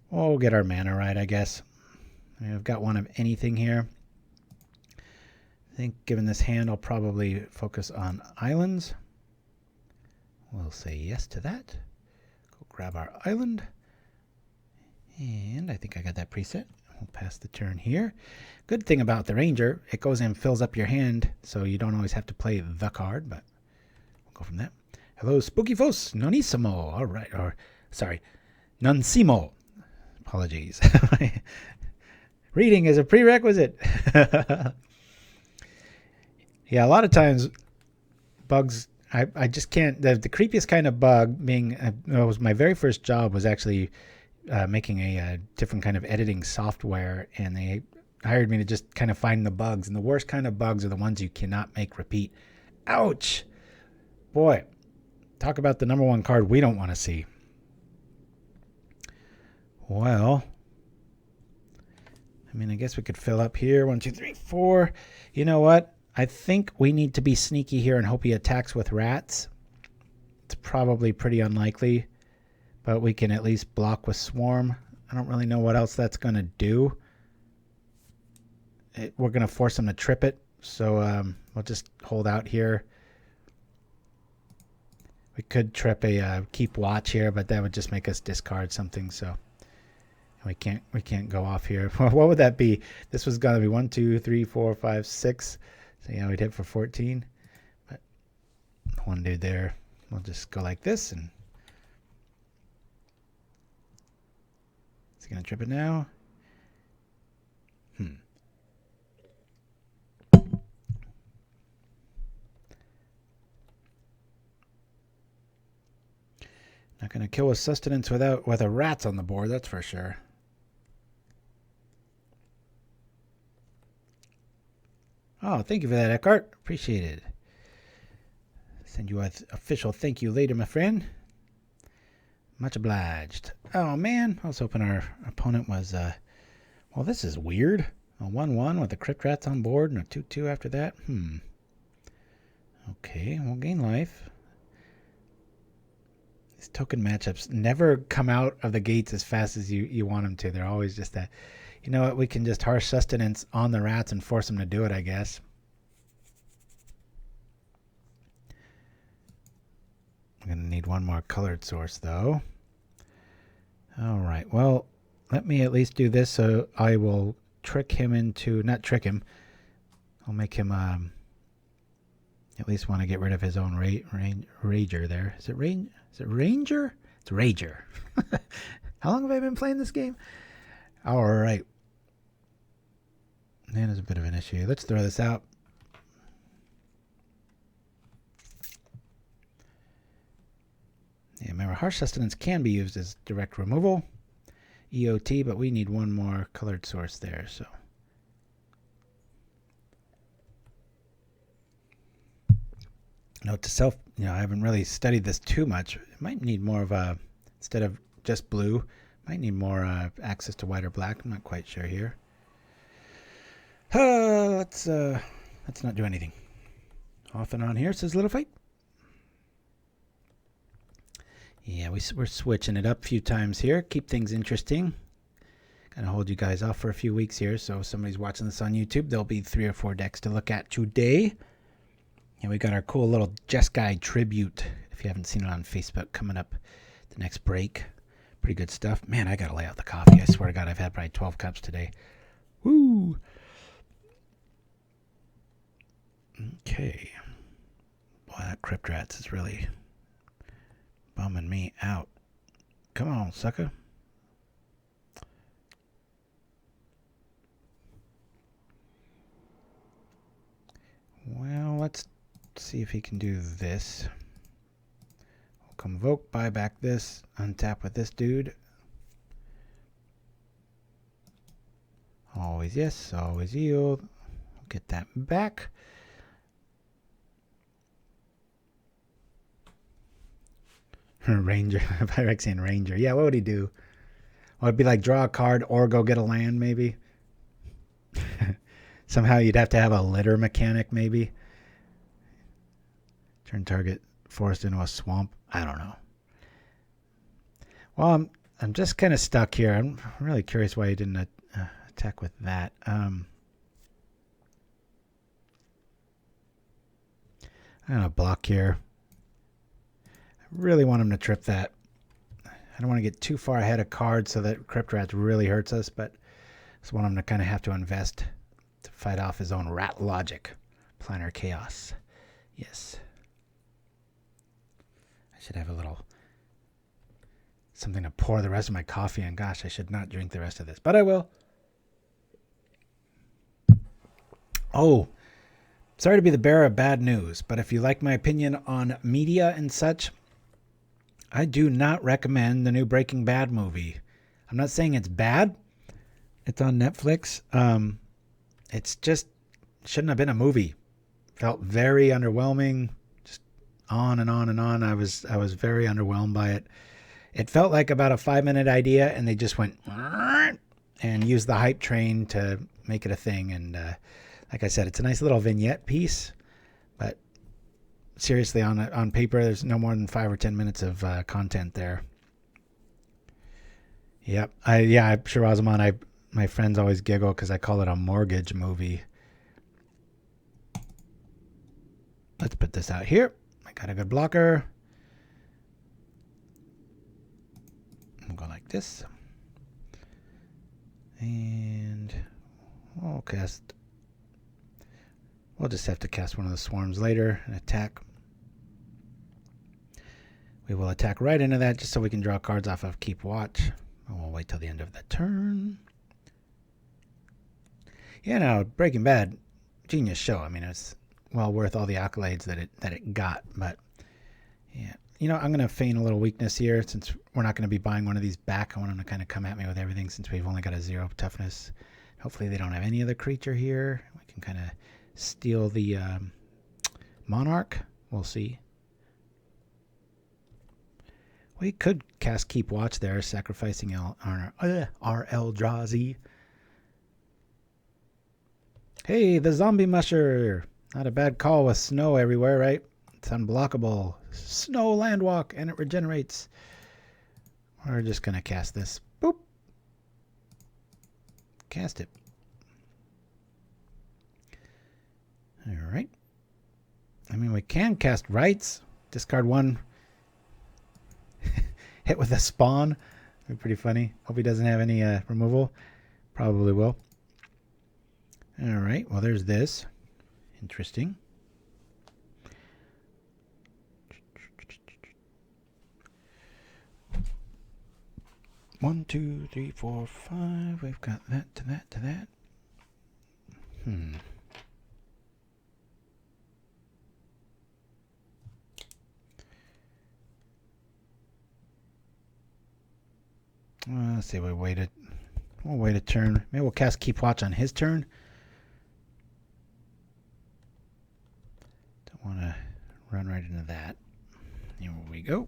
We'll get our mana right, I guess. I've got one of anything here. I think given this hand, I'll probably focus on islands. We'll say yes to that. Go grab our island. And I think I got that preset. We'll pass the turn here. Good thing about the Ranger, it goes in and fills up your hand, so you don't always have to play the card, but we'll go from that. Hello, Spooky Fos, nonissimo. All right, or sorry, nonsimo. Apologies. Reading is a prerequisite. Yeah, a lot of times bugs, I just can't. The creepiest kind of bug being, it was my very first job was actually making a different kind of editing software, and they hired me to just kind of find the bugs. And the worst kind of bugs are the ones you cannot make repeat. Ouch. Boy, talk about the number one card we don't want to see. Well, I mean, I guess we could fill up here. 1, 2, 3, 4. You know what? I think we need to be sneaky here and hope he attacks with rats. It's probably pretty unlikely, but we can at least block with Swarm. I don't really know what else that's going to do. We're going to force him to trip it, so we'll just hold out here. We could trip a keep watch here, but that would just make us discard something, so... We can't go off here. What would that be? This was gonna be 1, 2, 3, 4, 5, 6. So yeah, we'd hit for 14. But one dude there. We'll just go like this, and is he gonna trip it now? Not gonna kill his sustenance with a rats on the board, that's for sure. Oh, thank you for that, Eckhart. Appreciate it. Send you an official thank you later, my friend. Much obliged. Oh, man. I was hoping our opponent was, well, this is weird. A 1-1 with the Crypt Rats on board and a 2-2 after that. Okay, we'll gain life. These token matchups never come out of the gates as fast as you want them to. They're always just that, you know what, we can just harsh sustenance on the rats and force them to do it, I guess. I'm going to need one more colored source, though. All right, well, let me at least do this so I will trick him into, not trick him, I'll make him at least want to get rid of his own Rager there. Is it Ranger? It's Rager. How long have I been playing this game? All right. Man, there's a bit of an issue. Let's throw this out. Yeah, remember, harsh sustenance can be used as direct removal, EOT, but we need one more colored source there, so. Note to self, I haven't really studied this too much. It might need more of a, instead of just blue, might need more access to white or black. I'm not quite sure here. Let's not do anything. Off and on here, says Little Fight. Yeah, we're switching it up a few times here. Keep things interesting. Gonna hold you guys off for a few weeks here, so if somebody's watching this on YouTube, there'll be 3 or 4 decks to look at today. And we got our cool little Jess Guy tribute, if you haven't seen it on Facebook, coming up the next break. Pretty good stuff. Man, I gotta lay out the coffee. I swear to God, I've had probably 12 cups today. Woo! Okay. Boy, that Crypt Rats is really bumming me out. Come on, sucker. Well, let's see if he can do this. We'll convoke, buy back this, untap with this dude. Always yes, always yield. Get that back. Ranger, Pyrexian Ranger. Yeah, what would he do? Well, it'd be like draw a card or go get a land, maybe. Somehow you'd have to have a litter mechanic, maybe. Turn target forest into a swamp. I don't know. Well, I'm just kind of stuck here. I'm really curious why he didn't attack with that. I'm gonna block here. I really want him to trip that. I don't want to get too far ahead of cards so that Crypt Rats really hurts us, but I just want him to kind of have to invest to fight off his own rat logic. Planar chaos. Yes. I should have a little something to pour the rest of my coffee in. Gosh, I should not drink the rest of this, but I will. Oh, sorry to be the bearer of bad news, but if you like my opinion on media and such, I do not recommend the new Breaking Bad movie. I'm not saying it's bad. It's on Netflix. It's just shouldn't have been a movie. Felt very underwhelming. Just on and on and on. I was very underwhelmed by it. It felt like about a 5-minute idea, and they just went and used the hype train to make it a thing. And like I said, it's a nice little vignette piece, but seriously, on paper, there's no more than 5 or 10 minutes of content there. Yep. Shirazman, my friends always giggle because I call it a mortgage movie. Let's put this out here. I got a good blocker. We'll go like this. And we'll cast. We'll just have to cast one of the swarms later and attack. We will attack right into that just so we can draw cards off of Keep Watch. And we'll wait till the end of the turn. Yeah, no, Breaking Bad, genius show. I mean, it's well worth all the accolades that it got. But yeah, I'm going to feign a little weakness here since we're not going to be buying one of these back. I want them to kind of come at me with everything since we've only got a 0 toughness. Hopefully they don't have any other creature here. We can kind of steal the monarch. We'll see. We could cast Keep Watch there, sacrificing our Eldrazi. Hey, the zombie musher. Not a bad call with snow everywhere, right? It's unblockable. Snow landwalk, and it regenerates. We're just going to cast this. Boop. Cast it. All right. I mean, we can cast rights. Discard one. Hit with a spawn. That'd be pretty funny. Hope he doesn't have any removal. Probably will. All right. Well, there's this. Interesting. One, two, three, four, five. We've got that to that to that. Let's see. We'll wait a turn. Maybe we'll cast Keep Watch on his turn. Don't want to run right into that. Here we go.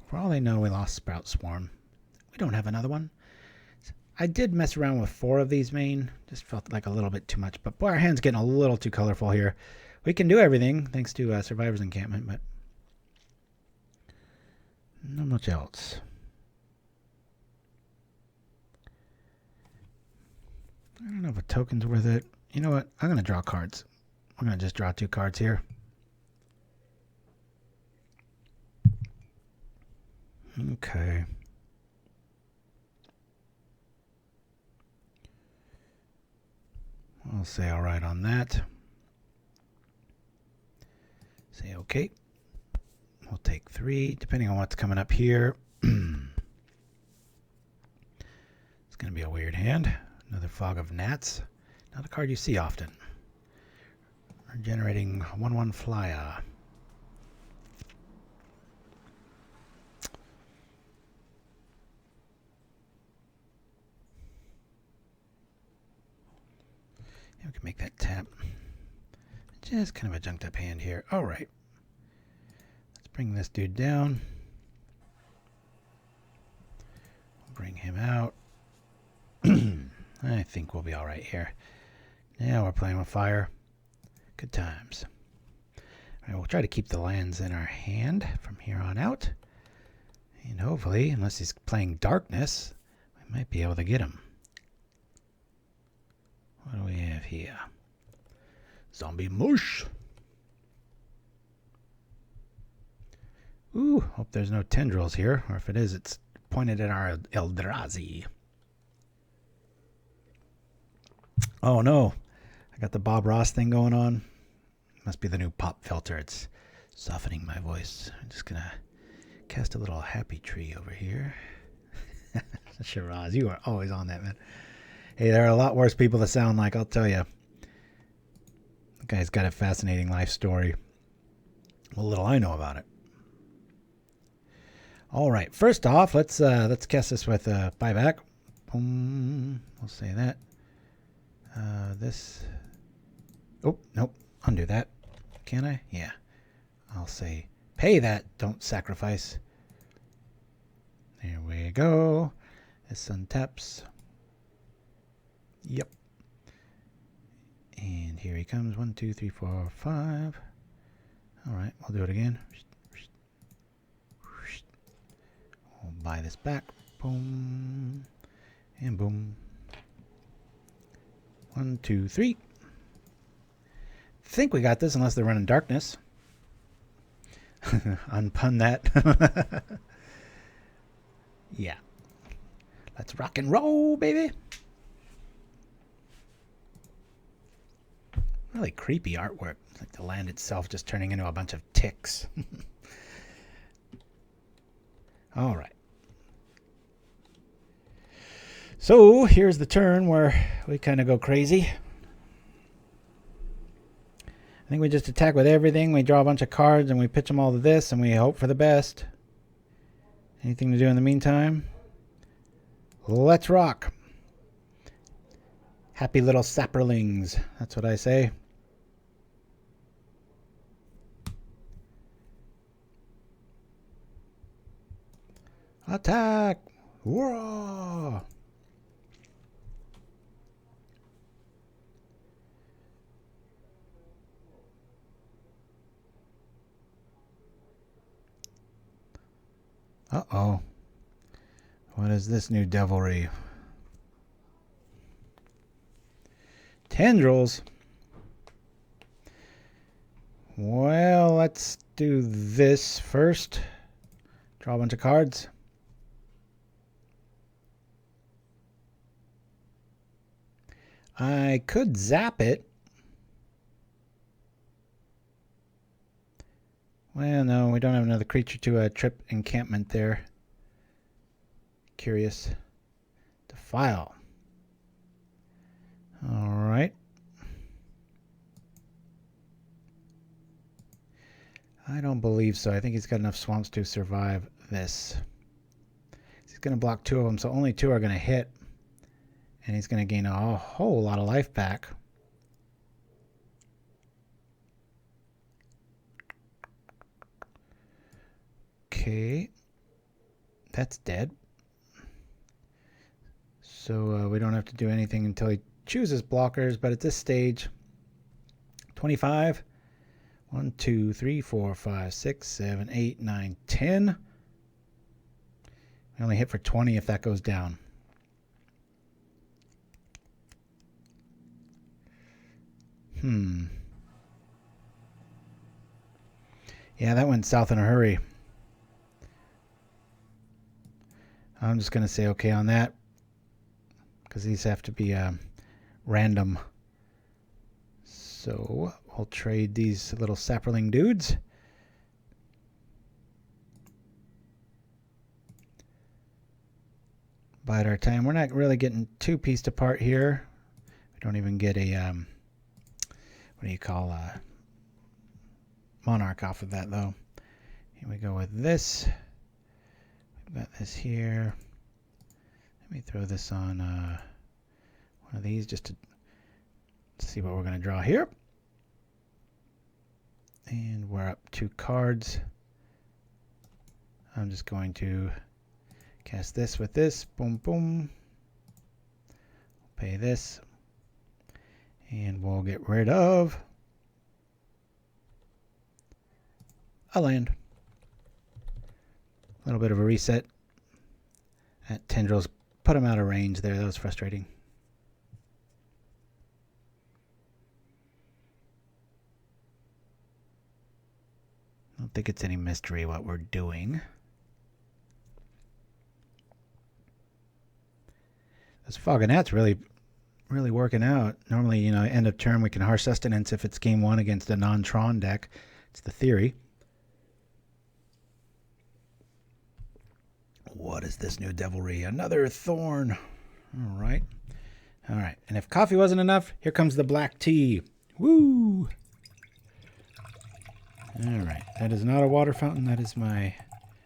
For all they know, we lost Sprout Swarm. We don't have another one. I did mess around with 4 of these main. Just felt like a little bit too much. But boy, our hand's getting a little too colorful here. We can do everything thanks to Survivor's Encampment, but not much else. I don't know if a token's worth it. You know what? I'm going to draw cards. I'm going to just draw 2 cards here. Okay. I'll say all right on that. Say okay. We'll take 3, depending on what's coming up here. It's going to be a weird hand. Another Fog of Gnats. Not a card you see often. We're generating 1/1 flyer. Yeah, we can make that tap. Just kind of a junked up hand here. All right. Let's bring this dude down. Bring him out. I think we'll be all right here. Now we're playing with fire. Good times. All right, we'll try to keep the lands in our hand from here on out. And hopefully, unless he's playing darkness, we might be able to get him. What do we have here? Zombie mush. Ooh, hope there's no tendrils here. Or if it is, it's pointed at our Eldrazi. Oh no, I got the Bob Ross thing going on. Must be the new pop filter. It's softening my voice. I'm just gonna cast a little happy tree over here. Shiraz, you are always on that, man. Hey, there are a lot worse people to sound like, I'll tell you. The guy's got a fascinating life story. What little I know about it. All right, first off, let's cast this with buyback. Boom. We'll say that. This. Oh, nope. Undo that. Can I? Yeah. I'll say pay that. Don't sacrifice. There we go. This untaps. Yep. And here he comes. 1, 2, 3, 4, 5. All right. We'll do it again. We'll buy this back. Boom. And boom. 1, 2, 3. Think we got this unless they're running darkness. Unpun that. Yeah. Let's rock and roll, baby. Really creepy artwork. It's like the land itself just turning into a bunch of ticks. All right. So here's the turn where we kind of go crazy. I think we just attack with everything. We draw a bunch of cards and we pitch them all to this and we hope for the best. Anything to do in the meantime? Let's rock. Happy little sapperlings. That's what I say. Attack! Whoa! Uh-oh. What is this new devilry? Tendrils? Well, let's do this first. Draw a bunch of cards. I could zap it. Well, no, we don't have another creature to a trip encampment there. Curious. Defile. All right. I don't believe so. I think he's got enough swamps to survive this. He's going to block 2 of them, so only 2 are going to hit. And he's going to gain a whole lot of life back. Okay. That's dead. So we don't have to do anything until he chooses blockers, but at this stage, 25. 1, 2, 3, 4, 5, 6, 7, 8, 9, 10. We only hit for 20 if that goes down. Yeah, that went south in a hurry. I'm just going to say okay on that, because these have to be random. So we'll trade these little sapperling dudes. Bide our time. We're not really getting too pieced apart here. We don't even get a what do you call a monarch off of that, though. Here we go with this. We've got this here. Let me throw this on one of these just to see what we're going to draw here. And we're up 2 cards. I'm just going to cast this with this. Boom, boom. Pay this. And we'll get rid of a land. A little bit of a reset. That tendrils put him out of range there. That was frustrating. I don't think it's any mystery what we're doing. This Fog of Gnats really working out. Normally, you know, end of turn we can harsh sustenance if it's game 1 against a non-Tron deck. It's the theory. What is this new devilry? Another thorn. All right. All right. And if coffee wasn't enough, here comes the black tea. Woo! All right. That is not a water fountain. That is my...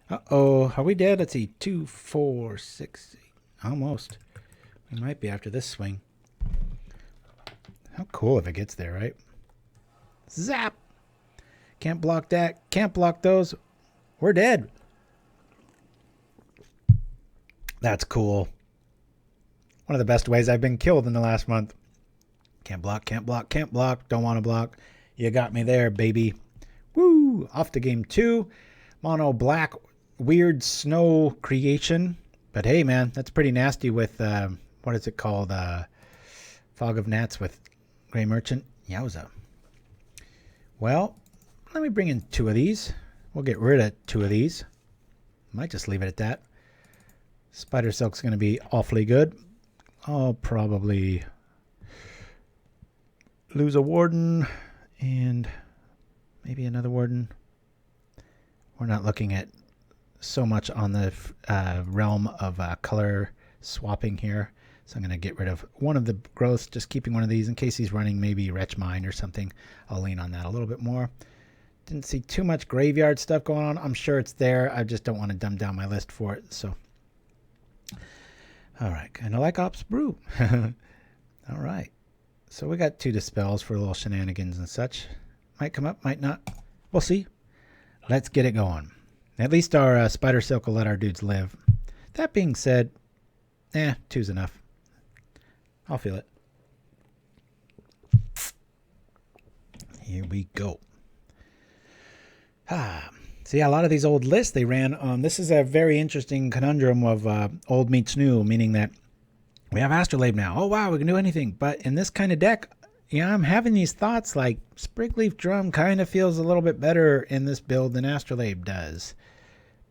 Uh-oh. Are we dead? Let's see. 2, 4, 6, 8. Almost. We might be after this swing. How cool if it gets there, right? Zap! Can't block that. Can't block those. We're dead. That's cool. One of the best ways I've been killed in the last month. Can't block, can't block, can't block. Don't want to block. You got me there, baby. Woo! Off to game 2. Mono black, weird snow creation. But hey, man, that's pretty nasty with, what is it called? Fog of Gnats with Gray Merchant. Yowza. Well, let me bring in 2 of these. We'll get rid of 2 of these. Might just leave it at that. Spider Silk's going to be awfully good. I'll probably lose a Warden and maybe another Warden. We're not looking at so much on the realm of color swapping here. So I'm going to get rid of one of the growths, just keeping one of these in case he's running maybe Wretch Mine or something. I'll lean on that a little bit more. Didn't see too much graveyard stuff going on. I'm sure it's there. I just don't want to dumb down my list for it. So, all right, kind of like Ops Brew. All right. So we got 2 dispels for little shenanigans and such. Might come up, might not. We'll see. Let's get it going. At least our spider silk will let our dudes live. That being said, 2's enough. I'll feel it. Here we go. So yeah, a lot of these old lists they ran on. This is a very interesting conundrum of old meets new, meaning that we have Astrolabe now. Oh wow, we can do anything. But in this kind of deck, yeah, I'm having these thoughts like Sprigleaf Drum kind of feels a little bit better in this build than Astrolabe does.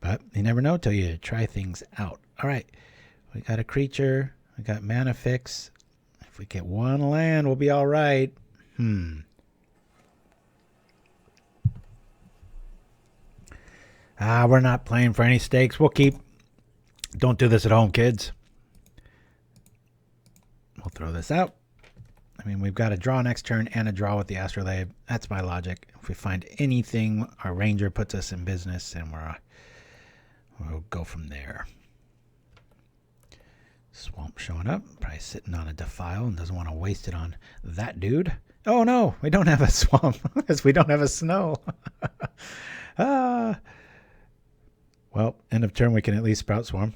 But you never know till you try things out. All right, we got a creature. We got mana fix. If we get 1 land, we'll be all right. We're not playing for any stakes. We'll keep. Don't do this at home, kids. We'll throw this out. I mean, we've got a draw next turn and a draw with the Astrolabe. That's my logic. If we find anything, our Ranger puts us in business, and we'll go from there. Swamp showing up. Probably sitting on a Defile and doesn't want to waste it on that dude. Oh, no. We don't have a swamp because we don't have a snow. Well, end of turn, we can at least Sprout Swarm.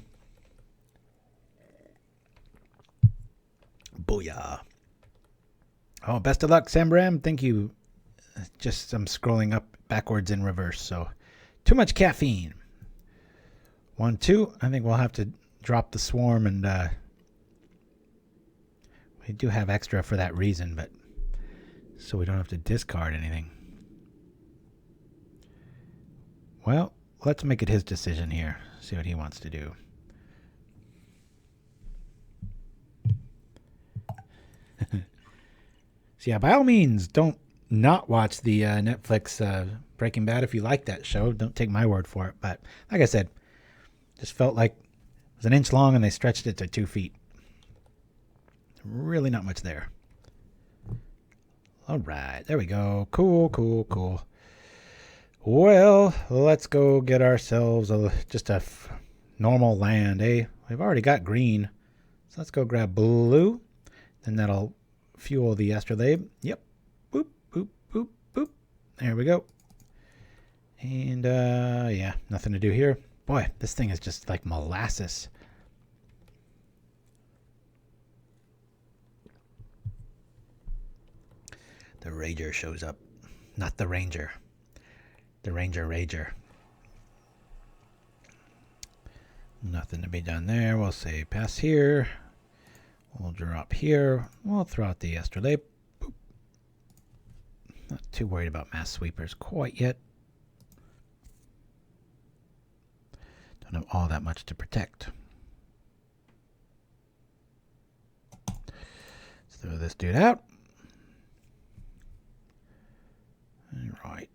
Booyah. Oh, best of luck, Sambram. Thank you. Just I'm scrolling up backwards in reverse, so too much caffeine. 1, 2. I think we'll have to drop the swarm, and we do have extra for that reason, but so we don't have to discard anything. Well, let's make it his decision here. See what he wants to do. So yeah, by all means, don't not watch the Netflix Breaking Bad if you like that show. Don't take my word for it. But like I said, just felt like it was 1 inch long and they stretched it to 2 feet. Really not much there. All right, there we go. Cool, cool, cool. Well, let's go get ourselves just a normal land, eh? We've already got green, so let's go grab blue. Then that'll fuel the Astrolabe. Yep. Boop, boop, boop, boop. There we go. And, yeah, nothing to do here. Boy, this thing is just like molasses. The Rager shows up. Not the Ranger. The Ranger Rager. Nothing to be done there. We'll say pass here. We'll drop here. We'll throw out the Astrolabe. Boop. Not too worried about mass sweepers quite yet. Don't have all that much to protect. Let's throw this dude out. All right.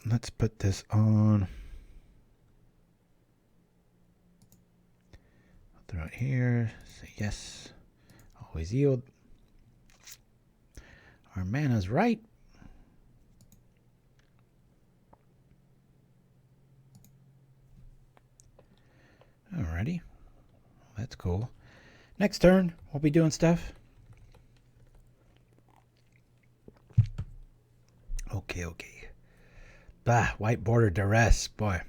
Let's put this on. I'll throw it here. Say yes. Always yield. Our mana's right. Alrighty. That's cool. Next turn, we'll be doing stuff. Okay. Bah, white border duress. Boy.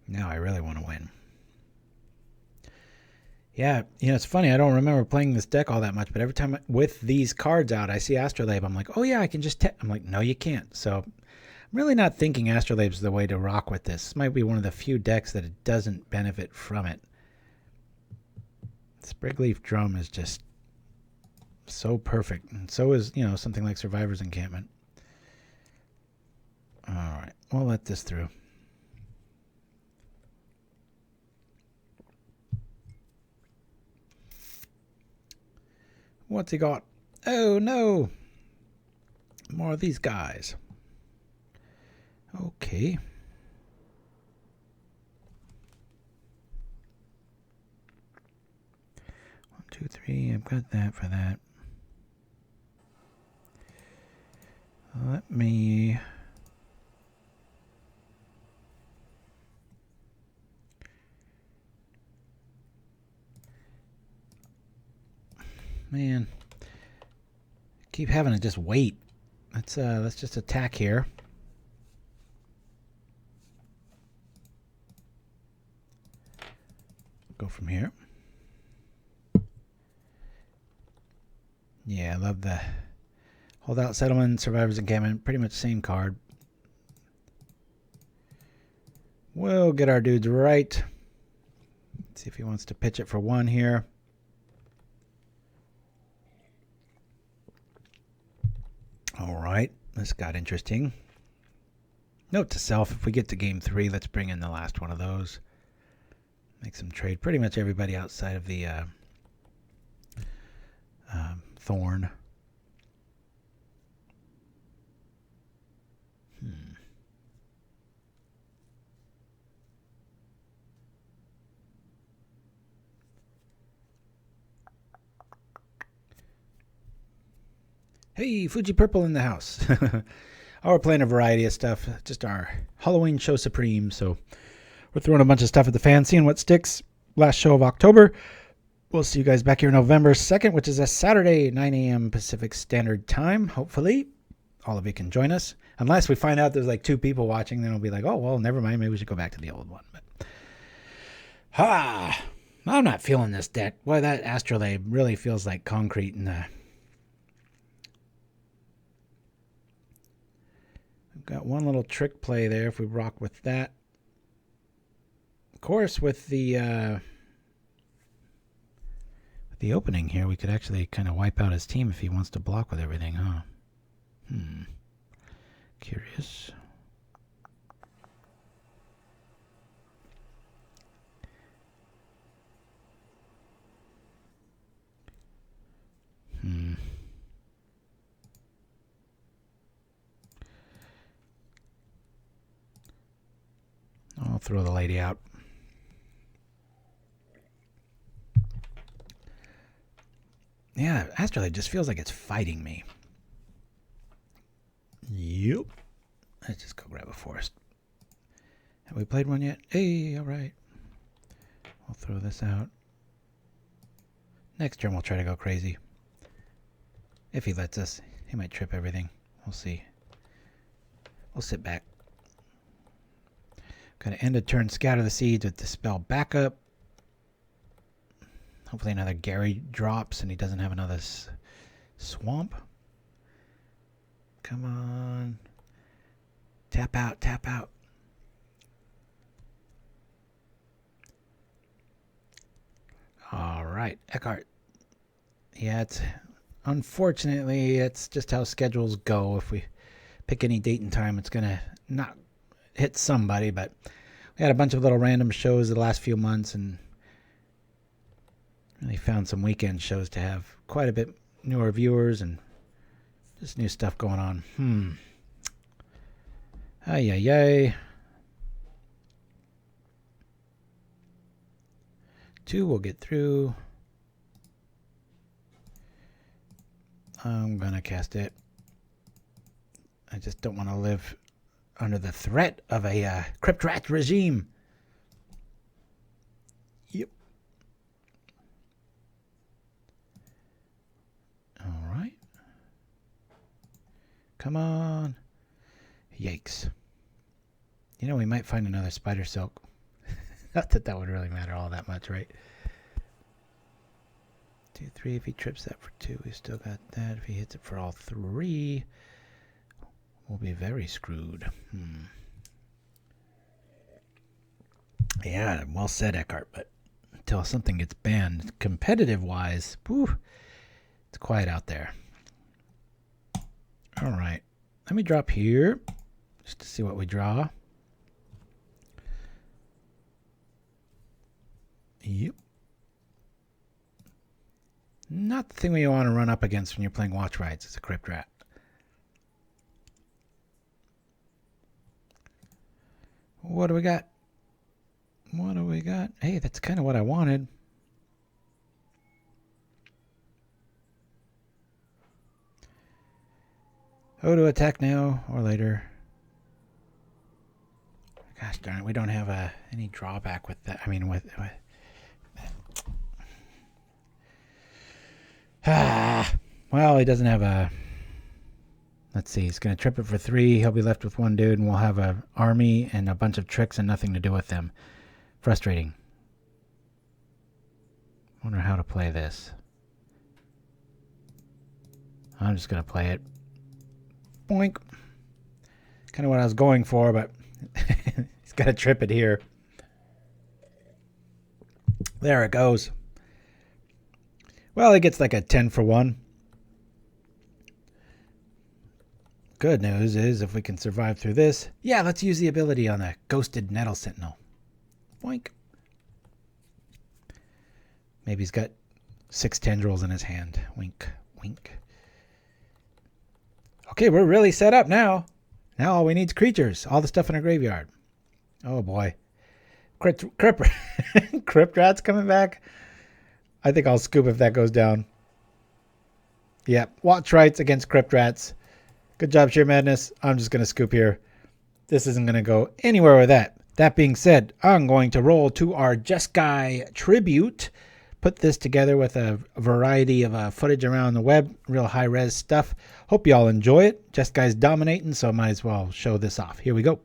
Now I really want to win. Yeah, it's funny. I don't remember playing this deck all that much, but every time with these cards out, I see Astrolabe. I'm like, oh yeah, I can just I'm like, no, you can't. So I'm really not thinking Astrolabe's the way to rock with this. This might be one of the few decks that it doesn't benefit from it. Sprigleaf Drum is just so perfect. And so is, something like Survivor's Encampment. All right, we'll let this through. What's he got? Oh, no. More of these guys. Okay. 1, 2, 3. I've got that for that. Let me... Man, keep having to just wait. Let's just attack here. Go from here. Yeah, I love the holdout settlement, survivors encampment, pretty much the same card. We'll get our dudes right. Let's see if he wants to pitch it for one here. All right, this got interesting. Note to self, if we get to game 3, let's bring in the last one of those. Make some trade. Pretty much everybody outside of the Thorn. Hey, Fuji Purple in the house. We're playing a variety of stuff. Just our Halloween show supreme. So we're throwing a bunch of stuff at the fan, seeing what sticks. Last show of October. We'll see you guys back here November 2nd, which is a Saturday, 9 a.m. Pacific Standard Time. Hopefully, all of you can join us. Unless we find out there's like 2 people watching, then we'll be like, oh, well, never mind. Maybe we should go back to the old one. But I'm not feeling this deck. Boy, that Astrolabe really feels like concrete. And we've got one little trick play there if we rock with that. Of course, with the opening here, we could actually kind of wipe out his team if he wants to block with everything, huh? Curious. I'll throw the lady out. Yeah, Astrolabe just feels like it's fighting me. Yep. Let's just go grab a forest. Have we played one yet? Hey, all right. We'll throw this out. Next turn we'll try to go crazy. If he lets us. He might trip everything. We'll see. We'll sit back. Gonna end a turn, scatter the seeds with Dispel Backup. Hopefully another Gary drops and he doesn't have another swamp. Come on. Tap out, tap out. All right, Eckhart. Yeah, unfortunately, it's just how schedules go. If we pick any date and time, it's going to not hit somebody, but we had a bunch of little random shows the last few months and really found some weekend shows to have quite a bit newer viewers and just new stuff going on. Ay, ay, ay. 2 we'll get through. I'm going to cast it. I just don't want to live under the threat of a Crypt Rat regime. Yep. All right. Come on. Yikes. You know, we might find another Spider Silk. Not that that would really matter all that much, right? 2, 3. If he trips that for 2, we still got that. If he hits it for all 3, we'll be very screwed. Yeah, well said, Eckhart, but until something gets banned, competitive-wise, it's quiet out there. All right. Let me drop here just to see what we draw. Yep. Not the thing we want to run up against when you're playing Watch Rides. It's a Crypt Rat. What do we got? What do we got? Hey, that's kind of what I wanted. Oh, to attack now or later. Gosh darn it, we don't have any drawback with that. I mean, with well, he doesn't have a... Let's see, he's going to trip it for 3. He'll be left with 1 dude, and we'll have an army and a bunch of tricks and nothing to do with them. Frustrating. Wonder how to play this. I'm just going to play it. Boink. Kind of what I was going for, but he's got to trip it here. There it goes. Well, he gets like a 10 for 1. Good news is if we can survive through this, yeah, let's use the ability on the Ghosted Nettle Sentinel. Boink. Maybe he's got 6 tendrils in his hand. Wink, wink. Okay, we're really set up now. Now all we need is creatures. All the stuff in our graveyard. Oh boy. Crypt Rat's coming back. I think I'll scoop if that goes down. Yep. Watch rights against Crypt Rats. Good job, Sheer Madness. I'm just going to scoop here. This isn't going to go anywhere with that. That being said, I'm going to roll to our Jeskai tribute. Put this together with a variety of footage around the web. Real high-res stuff. Hope you all enjoy it. Jeskai's dominating, so I might as well show this off. Here we go.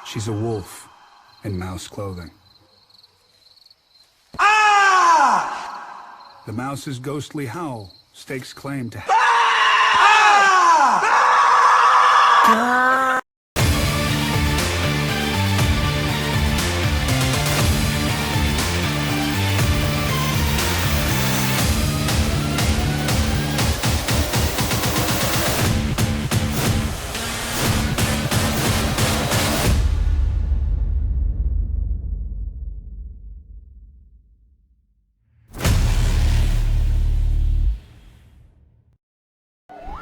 She's a wolf in mouse clothing. The mouse's ghostly howl stakes claim to...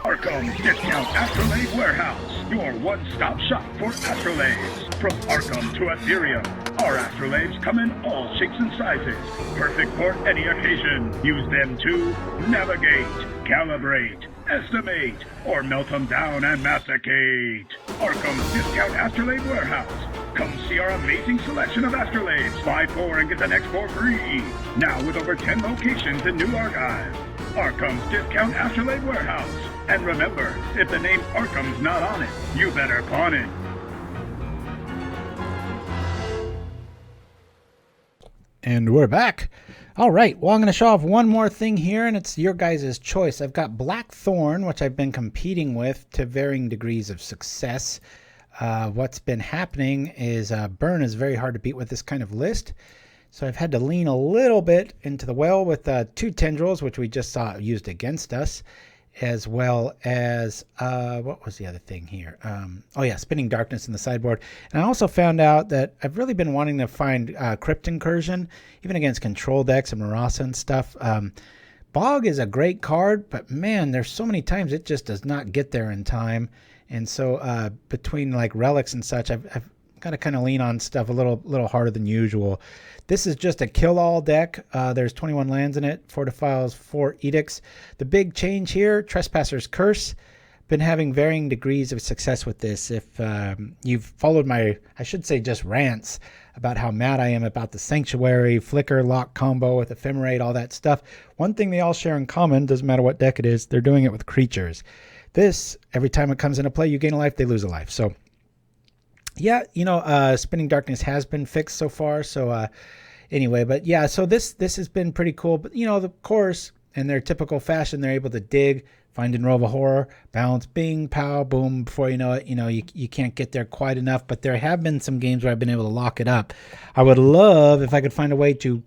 Arkham's Discount Astrolabe Warehouse, your one-stop shop for astrolabes. From Arkham to Ethereum, our astrolabes come in all shapes and sizes, perfect for any occasion. Use them to navigate, calibrate, estimate, or melt them down and masticate. Arkham's Discount Astrolabe Warehouse. Come see our amazing selection of astrolabes. Buy 4 and get the next 4 free. Now with over 10 locations in New Archive. Arkham's Discount Astrolabe Warehouse. And remember, if the name Arkham's not on it, you better pawn it. And we're back. All right. Well, I'm going to show off one more thing here, and it's your guys' choice. I've got Blackthorn, which I've been competing with to varying degrees of success. What's been happening is Burn is very hard to beat with this kind of list. So I've had to lean a little bit into the well with 2 tendrils, which we just saw used against us, as well as, what was the other thing here? Oh yeah, Spinning Darkness in the sideboard. And I also found out that I've really been wanting to find Crypt Incursion, even against control decks and Marasa and stuff. Bog is a great card, but man, there's so many times it just does not get there in time. And so between like relics and such, I've got to kind of lean on stuff a little harder than usual. This is just a kill-all deck. There's 21 lands in it, 4 Defiles, 4 Edicts. The big change here, Trespasser's Curse. Been having varying degrees of success with this. If you've followed my, I should say just rants about how mad I am about the Sanctuary, Flicker, Lock combo with Ephemerate, all that stuff. One thing they all share in common, doesn't matter what deck it is, they're doing it with creatures. This, every time it comes into play, you gain a life, they lose a life. So yeah, you know, Spinning Darkness has been fixed so far. So anyway, but yeah, so this has been pretty cool. But you know, of course, in their typical fashion, they're able to dig, find and roll a horror, bounce, bing, pow, boom. Before you know it, you can't get there quite enough. But there have been some games where I've been able to lock it up. I would love if I could find a way to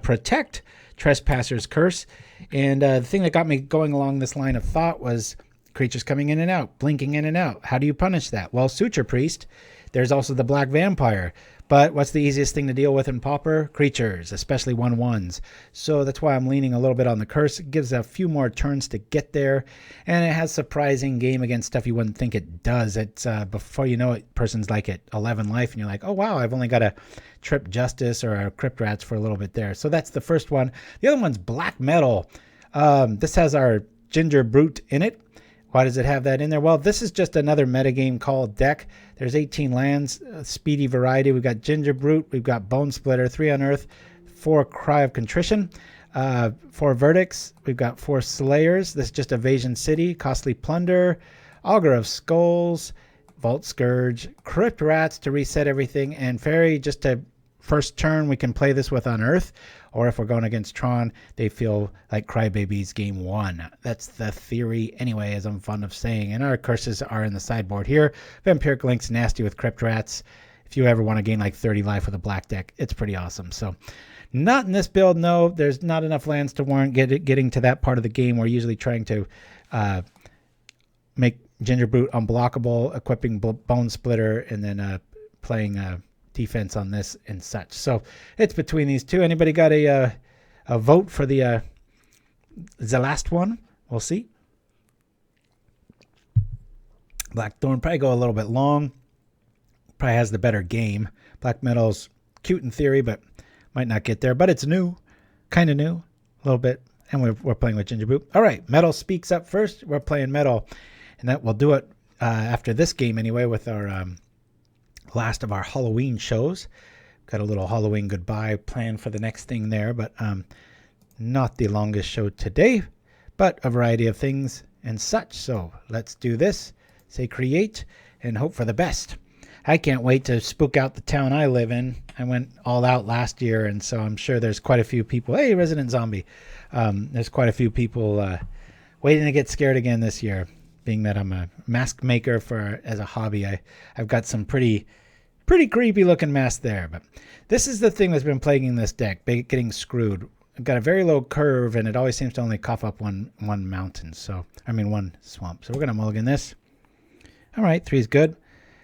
protect Trespasser's Curse. And the thing that got me going along this line of thought was creatures coming in and out, blinking in and out. How do you punish that? Well, Suture Priest. There's also the Black Vampire. But what's the easiest thing to deal with in Pauper? Creatures, especially 1/1s. So that's why I'm leaning a little bit on the Curse. It gives a few more turns to get there. And it has surprising game against stuff you wouldn't think it does. It's before you know it, person's like at 11 life, and you're like, oh, wow, I've only got a Trip Justice or a Crypt Rats for a little bit there. So that's the first one. The other one's Black Metal. This has our Ginger Brute in it. Why does it have that in there? Well, this is just another metagame called deck. There's 18 lands, speedy variety. We've got Ginger Brute, we've got Bone Splitter, 3 Unearth, 4 Cry of Contrition, 4 Verdicts, we've got 4 Slayers. This is just Evasion City, Costly Plunder, Augur of Skulls, Vault Scourge, Crypt Rats to reset everything, and Fairy just to first turn. We can play this with Unearth, or if we're going against Tron, they feel like Crybabies game 1. That's the theory anyway, as I'm fond of saying. And our curses are in the sideboard here. Vampiric Link's nasty with Crypt Rats. If you ever want to gain like 30 life with a black deck, it's pretty awesome. So not in this build, no. There's not enough lands to warrant getting to that part of the game. We're usually trying to make Ginger Brute unblockable, equipping Bone Splitter, and then playing defense on this and such. So it's between these two. Anybody got a vote for the last one? We'll see. Blackthorn probably go a little bit long. Probably has the better game. Black Metal's cute in theory, but might not get there. But it's new, kind of new, a little bit. And we're playing with Ginger Brute. All right, Metal speaks up first. We're playing Metal, and that we'll do it after this game anyway with our last of our Halloween shows. Got a little Halloween goodbye planned for the next thing there, but not the longest show today, but a variety of things and such. So let's do this. Say create and hope for the best. I can't wait to spook out the town I live in. I went all out last year, and so I'm sure there's quite a few people. Hey, Resident Zombie. There's quite a few people waiting to get scared again this year. Being that I'm a mask maker as a hobby, I've got some pretty creepy looking masks there. But this is the thing that's been plaguing this deck, getting screwed. I've got a very low curve, and it always seems to only cough up one mountain. So one swamp. So we're gonna mulligan this. All right, 3 is good.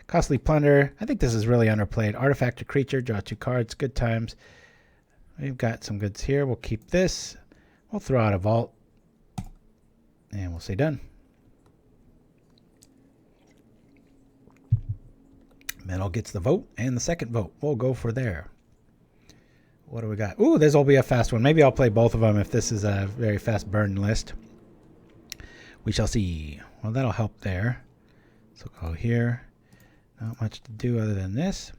Costly Plunder. I think this is really underplayed. Artifact or creature. Draw 2 cards. Good times. We've got some goods here. We'll keep this. We'll throw out a vault, and we'll say done. Metal gets the vote and the second vote. We'll go for there. What do we got? Ooh, this will be a fast one. Maybe I'll play both of them if this is a very fast burn list. We shall see. Well, that'll help there. So go here. Not much to do other than this.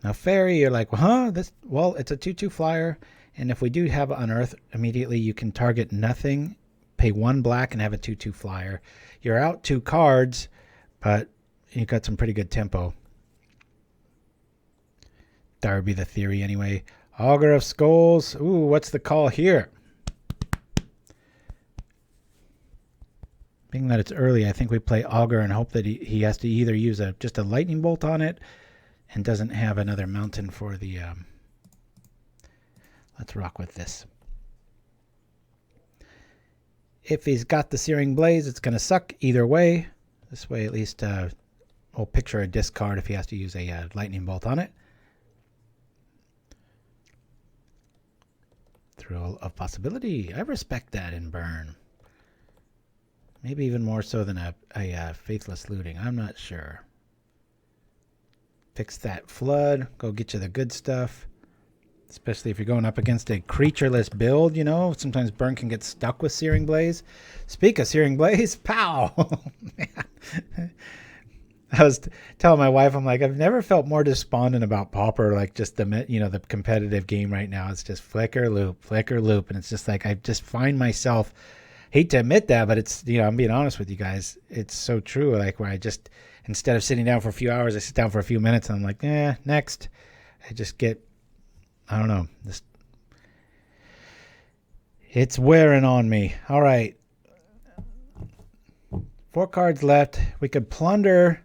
Now, Fairy, you're like, well, it's a 2/2 flyer. And if we do have Unearth, immediately you can target nothing, pay 1 black, and have a 2/2 flyer. You're out 2 cards, but you got some pretty good tempo. That would be the theory anyway. Augur of Skulls. Ooh, what's the call here? Being that it's early, I think we play Augur and hope that he has to either use just a lightning bolt on it and doesn't have another mountain for the... Let's rock with this. If he's got the Searing Blaze, it's going to suck either way. This way, at least, we'll picture a discard if he has to use a lightning bolt on it. Thrill of Possibility. I respect that in Burn. Maybe even more so than a Faithless Looting. I'm not sure. Fix that Flood. Go get you the good stuff. Especially if you're going up against a creatureless build, you know. Sometimes Burn can get stuck with Searing Blaze. Speak of Searing Blaze, pow! I was telling my wife, I'm like, I've never felt more despondent about Pauper, like just the competitive game right now. It's just flicker, loop, and it's just like I just find myself, hate to admit that, but it's, I'm being honest with you guys. It's so true. Like where I just, instead of sitting down for a few hours, I sit down for a few minutes and I'm like, next. I just get, I don't know. It's wearing on me. All right. 4 cards left. We could plunder,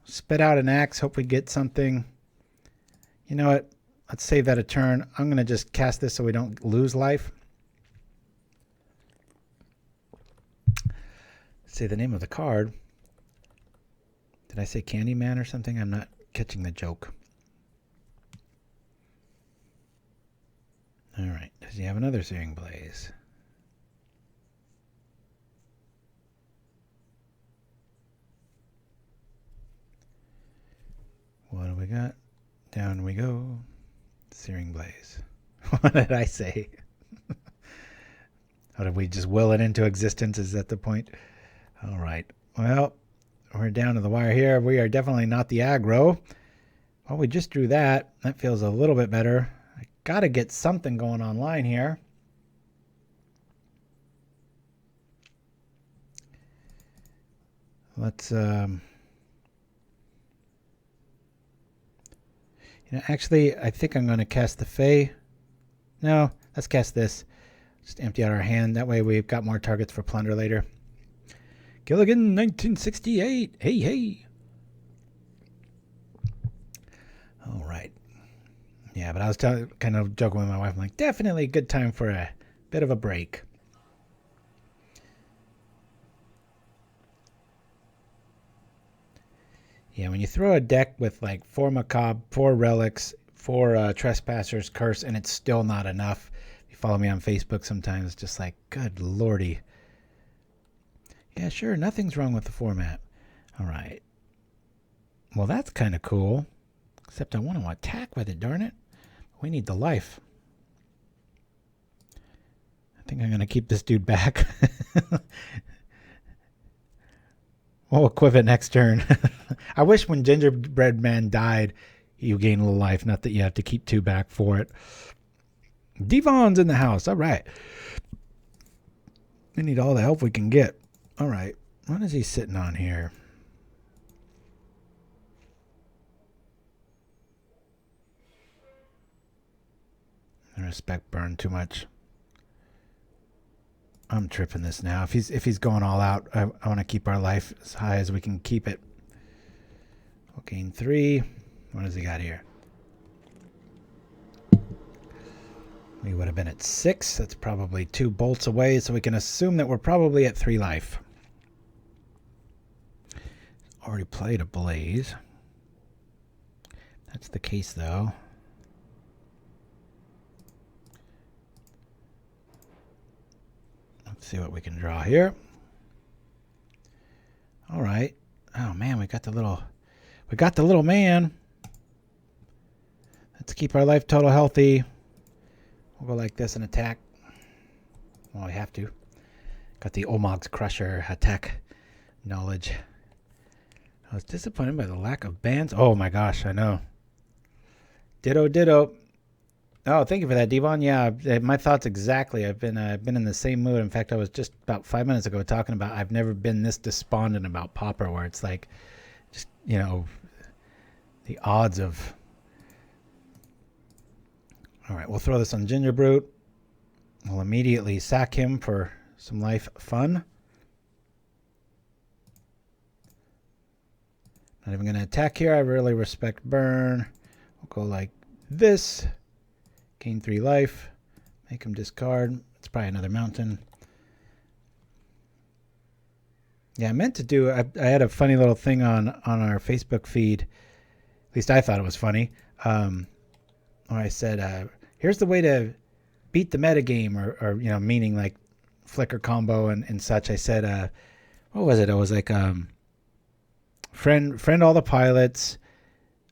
spit out an axe, hope we get something. You know what? Let's save that a turn. I'm going to just cast this so we don't lose life. Say the name of the card. Did I say Candyman or something? I'm not catching the joke. All right. Does he have another Searing Blaze? What do we got? Down we go. Searing Blaze. What did I say? How did we just will it into existence? Is that the point? All right. Well, we're down to the wire here. We are definitely not the aggro. Well, we just drew that. That feels a little bit better. I got to get something going online here. Let's, actually, I think I'm going to cast the Fae. No, let's cast this. Just empty out our hand. That way we've got more targets for plunder later. Gilligan, 1968. Hey, hey. All right. Yeah, but I was kind of joking with my wife. I'm like, definitely a good time for a bit of a break. Yeah, when you throw a deck with like 4 Macabre, 4 Relics, 4 Trespassers, Curse, and it's still not enough. If you follow me on Facebook sometimes, it's just like, good lordy. Yeah, sure, nothing's wrong with the format. All right. Well, that's kind of cool. Except I want to attack with it, darn it. We need the life. I think I'm going to keep this dude back. We'll equip it next turn. I wish when Gingerbread Man died, you gain a little life. Not that you have to keep 2 back for it. Devon's in the house. All right. We need all the help we can get. All right. What is he sitting on here? I respect Burn too much. I'm tripping this now. If he's going all out, I want to keep our life as high as we can keep it. We'll gain 3. What does he got here? We would have been at 6. That's probably 2 bolts away, so we can assume that we're probably at 3 life. Already played a Blaze. That's the case, though. Let's see what we can draw here. All right. Oh man, we got the little man. Let's keep our life total healthy. We'll go like this and attack. Well, we have to. Got the Omog's Crusher attack knowledge. I was disappointed by the lack of bands. Oh my gosh, I know. Ditto, ditto. Oh, thank you for that, Devon. Yeah, my thoughts exactly. I've been in the same mood. In fact, I was just about 5 minutes ago talking about I've never been this despondent about Pauper, where it's like, just, you know, the odds of... All right, we'll throw this on Gingerbread. We'll immediately sack him for some life fun. Not even going to attack here. I really respect Burn. We'll go like this. Gain 3 life. Make him discard. It's probably another mountain. Yeah, I meant to do... I had a funny little thing on our Facebook feed. At least I thought it was funny. Where I said, here's the way to beat the metagame, or you know, meaning like flicker combo and such. I said, what was it? I was like, friend all the pilots.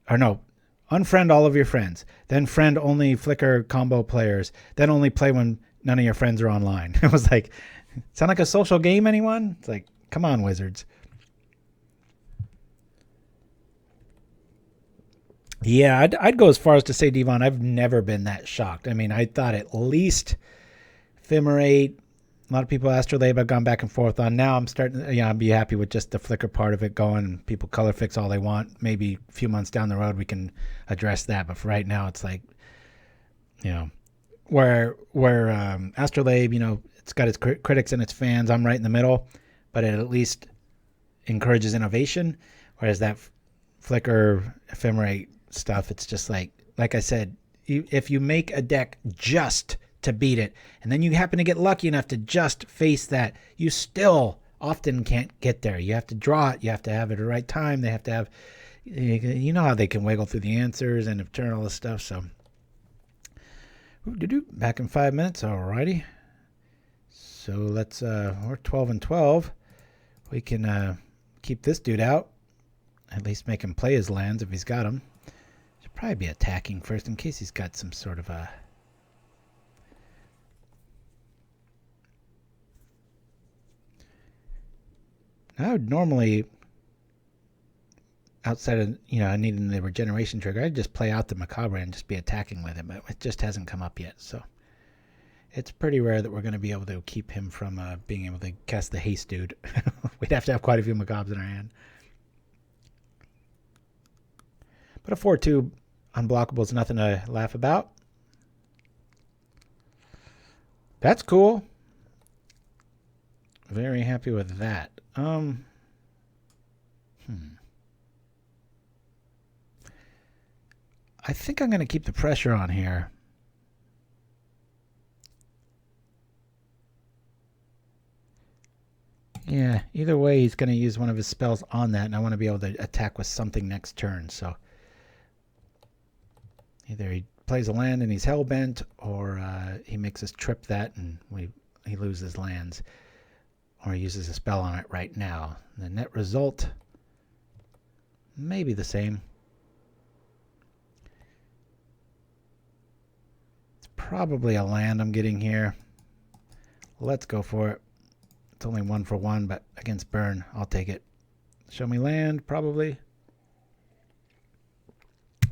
Or no, unfriend all of your friends. Then friend only flicker combo players. Then only play when none of your friends are online. It was like, sound like a social game, anyone? It's like, come on, Wizards. Yeah, I'd go as far as to say, Devon, I've never been that shocked. I mean, I thought at least Ephemerate, a lot of people Astrolabe I've gone back and forth on. Now I'm starting, I'd be happy with just the flicker part of it going. People color fix all they want. Maybe a few months down the road we can address that. But for right now, it's like, where Astrolabe, it's got its critics and its fans. I'm right in the middle, but it at least encourages innovation. Whereas that Flicker Ephemerate stuff, it's just like I said, if you make a deck just to beat it, and then you happen to get lucky enough to just face that, you still often can't get there. You have to draw it. You have to have it at the right time. They have to have, how they can wiggle through the answers and turn all this stuff. So, back in 5 minutes. Alrighty. So let's, we're 12 and 12. We can keep this dude out. At least make him play his lands if he's got them. Should probably be attacking first in case he's got some sort of a... I would normally, outside of, needing the regeneration trigger, I'd just play out the Macabre and just be attacking with him, but it just hasn't come up yet, so it's pretty rare that we're going to be able to keep him from being able to cast the haste dude. We'd have to have quite a few Macabres in our hand. But a 4-2 unblockable is nothing to laugh about. That's cool. Very happy with that. I think I'm going to keep the pressure on here. Yeah, either way, he's going to use one of his spells on that, and I want to be able to attack with something next turn. So either he plays a land and he's hellbent, or he makes us trip that and he loses lands. Or he uses a spell on it right now. The net result may be the same. It's probably a land I'm getting here. Let's go for it. It's only 1 for 1, but against burn, I'll take it. Show me land, probably.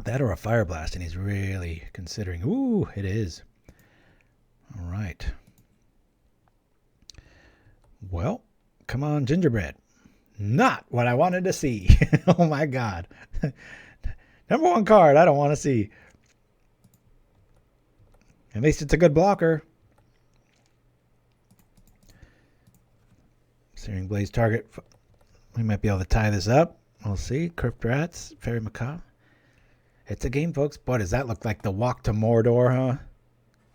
That or a Fire Blast, and he's really considering. Ooh, it is. All right. Well, come on, gingerbread. Not what I wanted to see. Oh my God. Number 1 card I don't want to see. At least it's a good blocker. Searing Blaze target. We might be able to tie this up. We'll see. Crypt Rats, Fairy Macabre. It's a game, folks. Boy, does that look like the walk to Mordor, huh?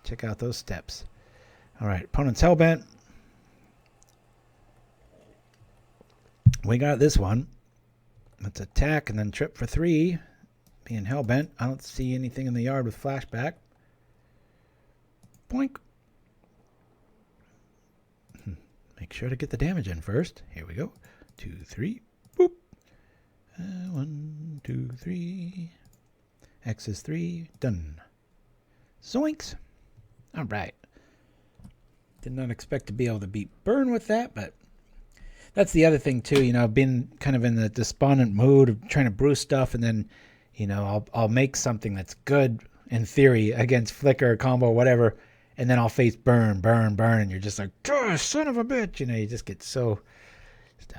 Check out those steps. All right, opponent's hellbent. We got this one. Let's attack and then trip for 3. Being hellbent. I don't see anything in the yard with flashback. Boink. Make sure to get the damage in first. Here we go. 2, 3. Boop. 1, 2, 3. X is 3. Done. Zoinks. All right. Did not expect to be able to beat burn with that, but that's the other thing too. I've been kind of in the despondent mood of trying to brew stuff, and then, I'll make something that's good in theory against Flicker, combo, whatever, and then I'll face burn, and you're just like, son of a bitch. You just get so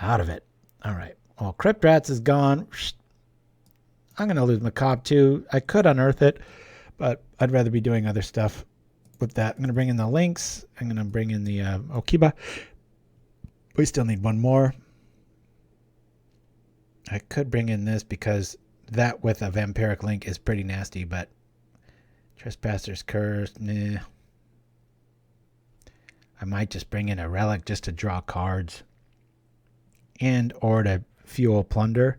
out of it. All right. Well, Crypt Rats is gone. I'm going to lose Macabre too. I could unearth it, but I'd rather be doing other stuff with that. I'm going to bring in the Lynx. I'm going to bring in the Okiba. We still need 1 more. I could bring in this because that with a Vampiric Link is pretty nasty, but Trespasser's Curse, nah. I might just bring in a Relic just to draw cards and or to fuel Plunder.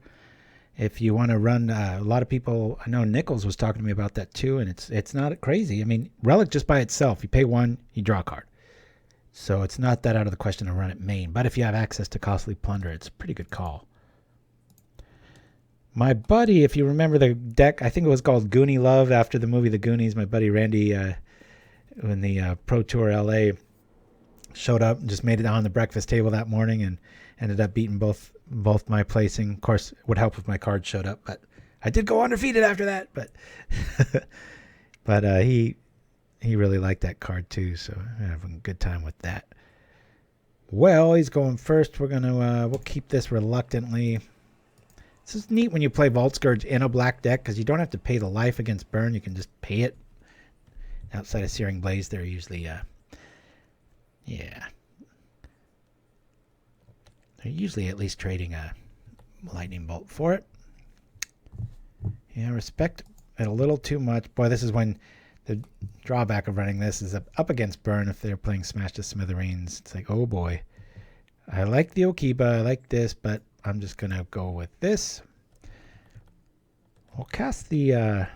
If you want to run, a lot of people, I know Nichols was talking to me about that too, and it's not crazy. I mean, Relic just by itself, you pay 1, you draw a card. So it's not that out of the question to run it main. But if you have access to costly Plunder, it's a pretty good call. My buddy, if you remember the deck, I think it was called Goonie Love after the movie The Goonies. My buddy Randy, in the Pro Tour LA, showed up and just made it on the breakfast table that morning and ended up beating both my placing. Of course, it would help if my card showed up, but I did go undefeated after that. But he really liked that card too, so I'm having a good time with that. Well, he's going first. We're gonna we'll keep this reluctantly. This is neat when you play Vault Scourge in a black deck because you don't have to pay the life against burn. You can just pay it. outside of Searing Blaze, they're usually, yeah. They're usually at least trading a lightning bolt for it. Yeah, respect it a little too much. Boy, this is when the drawback of running this is up against burn if they're playing Smash to Smithereens. It's like, oh boy. I like the Okiba, I like this, but I'm just going to go with this. We'll cast the... I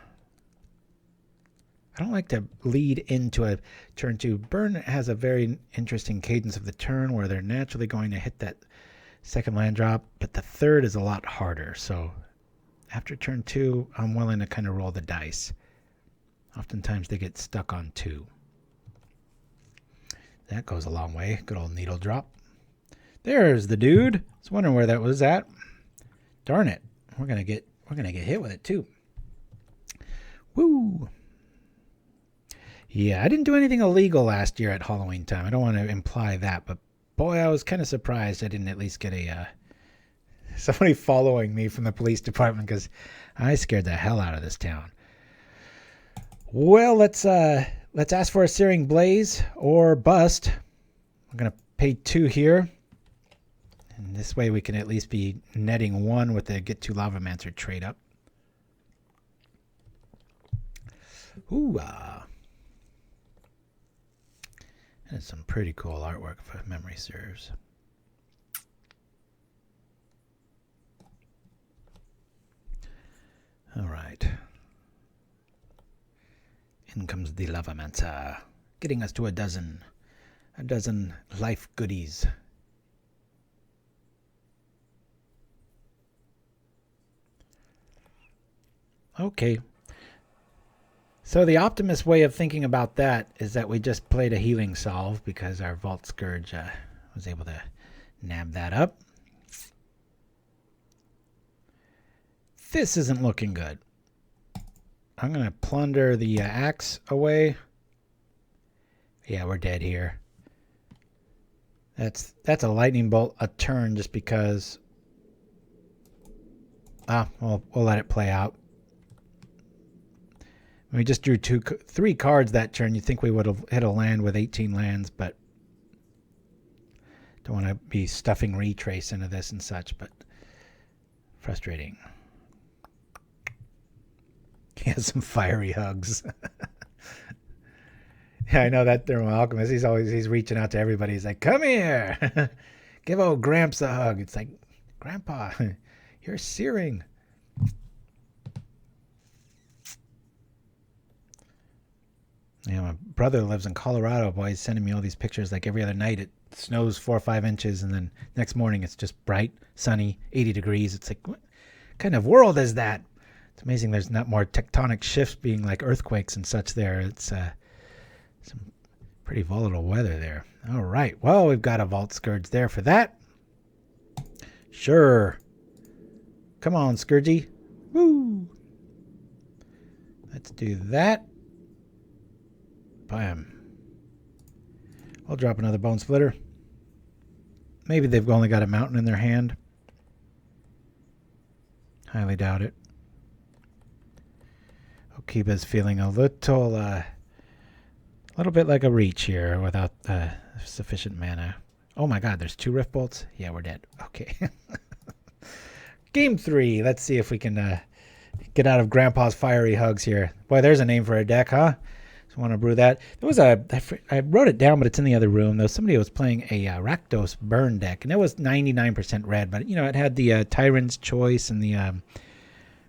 don't like to lead into a turn 2. Burn has a very interesting cadence of the turn where they're naturally going to hit that second land drop, but the third is a lot harder. So after turn 2, I'm willing to kind of roll the dice. Oftentimes they get stuck on 2. That goes a long way. Good old needle drop. There's the dude. I was wondering where that was at. Darn it. We're gonna get hit with it too. Woo! Yeah, I didn't do anything illegal last year at Halloween time. I don't want to imply that, but boy, I was kind of surprised I didn't at least get a somebody following me from the police department because I scared the hell out of this town. Well, let's ask for a Searing Blaze or bust. I'm gonna pay 2 here, and this way we can at least be netting 1 with the Get 2 Lavamancer trade up. Ooh, that's some pretty cool artwork if memory serves. All right. In comes the Lavamancer, getting us to a dozen life goodies. Okay. So the optimist way of thinking about that is that we just played a healing solve because our Vault Scourge was able to nab that up. This isn't looking good. I'm going to plunder the axe away. Yeah, we're dead here. That's a lightning bolt a turn just because... we'll let it play out. We just drew 3 cards that turn. You'd think we would have hit a land with 18 lands, but don't want to be stuffing Retrace into this and such, but frustrating. He has some fiery hugs. Yeah, I know that Thermal Alchemist. He's reaching out to everybody. He's like, "Come here, give old Gramps a hug." It's like, Grandpa, you're searing. Yeah, my brother lives in Colorado. Boy, he's sending me all these pictures. Like every other night, it snows 4 or 5 inches, and then next morning it's just bright, sunny, 80 degrees. It's like, what kind of world is that? It's amazing there's not more tectonic shifts being like earthquakes and such there. It's some pretty volatile weather there. All right. Well, we've got a Vault Scourge there for that. Sure. Come on, Scourgy. Woo. Let's do that. Bam. I'll drop another Bone Splitter. Maybe they've only got a mountain in their hand. Highly doubt it. Okiba's feeling a little bit like a reach here without sufficient mana. Oh my god, there's 2 Rift Bolts? Yeah, we're dead. Okay. Game 3. Let's see if we can get out of Grandpa's fiery hugs here. Boy, there's a name for a deck, huh? So I want to brew that. There was I wrote it down, but it's in the other room. There was somebody who was playing a Rakdos burn deck, and it was 99% red, but you know, it had the Tyrant's Choice and the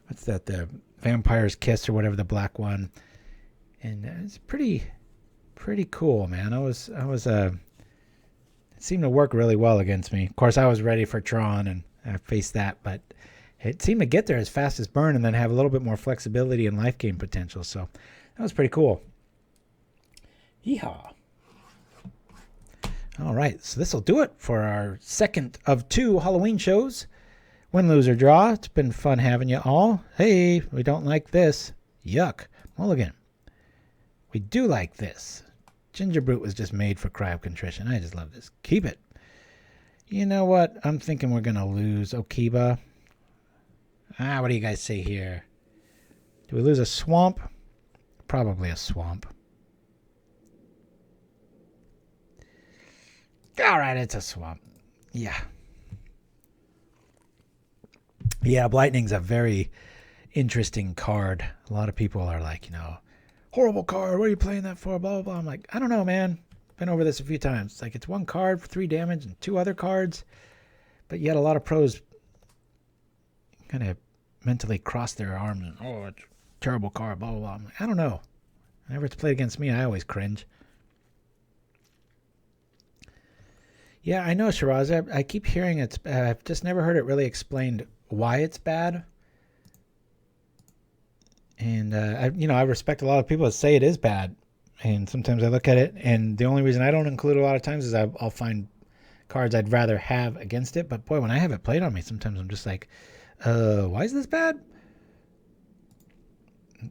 what's that, the Vampire's Kiss or whatever, the black one. And it's pretty cool, man. It seemed to work really well against me. Of course, I was ready for Tron and I faced that, but it seemed to get there as fast as burn and then have a little bit more flexibility and life gain potential. So that was pretty cool. Yeehaw. All right, so this will do it for our second of 2 Halloween shows. Win, lose, or draw. It's been fun having you all. Hey, we don't like this. Yuck. Mulligan. We do like this. Gingerbread was just made for Cry of Contrition. I just love this. Keep it. You know what? I'm thinking we're going to lose Okiba. What do you guys say here? Do we lose a swamp? Probably a swamp. All right, it's a swamp. Yeah. Yeah, Blightning's a very interesting card. A lot of people are like, horrible card. What are you playing that for? Blah, blah, blah. I'm like, I don't know, man. Been over this a few times. It's like it's one card for 3 damage and 2 other cards. But yet a lot of pros kind of mentally cross their arms and, oh, it's a terrible card, blah, blah, blah. I'm like, I don't know. Whenever it's played against me, I always cringe. Yeah, I know, Shiraz. I keep hearing it's bad. I've just never heard it really explained why it's bad. And, I respect a lot of people that say it is bad. And sometimes I look at it, and the only reason I don't include a lot of times is I'll find cards I'd rather have against it. But, boy, when I have it played on me, sometimes I'm just like, why is this bad?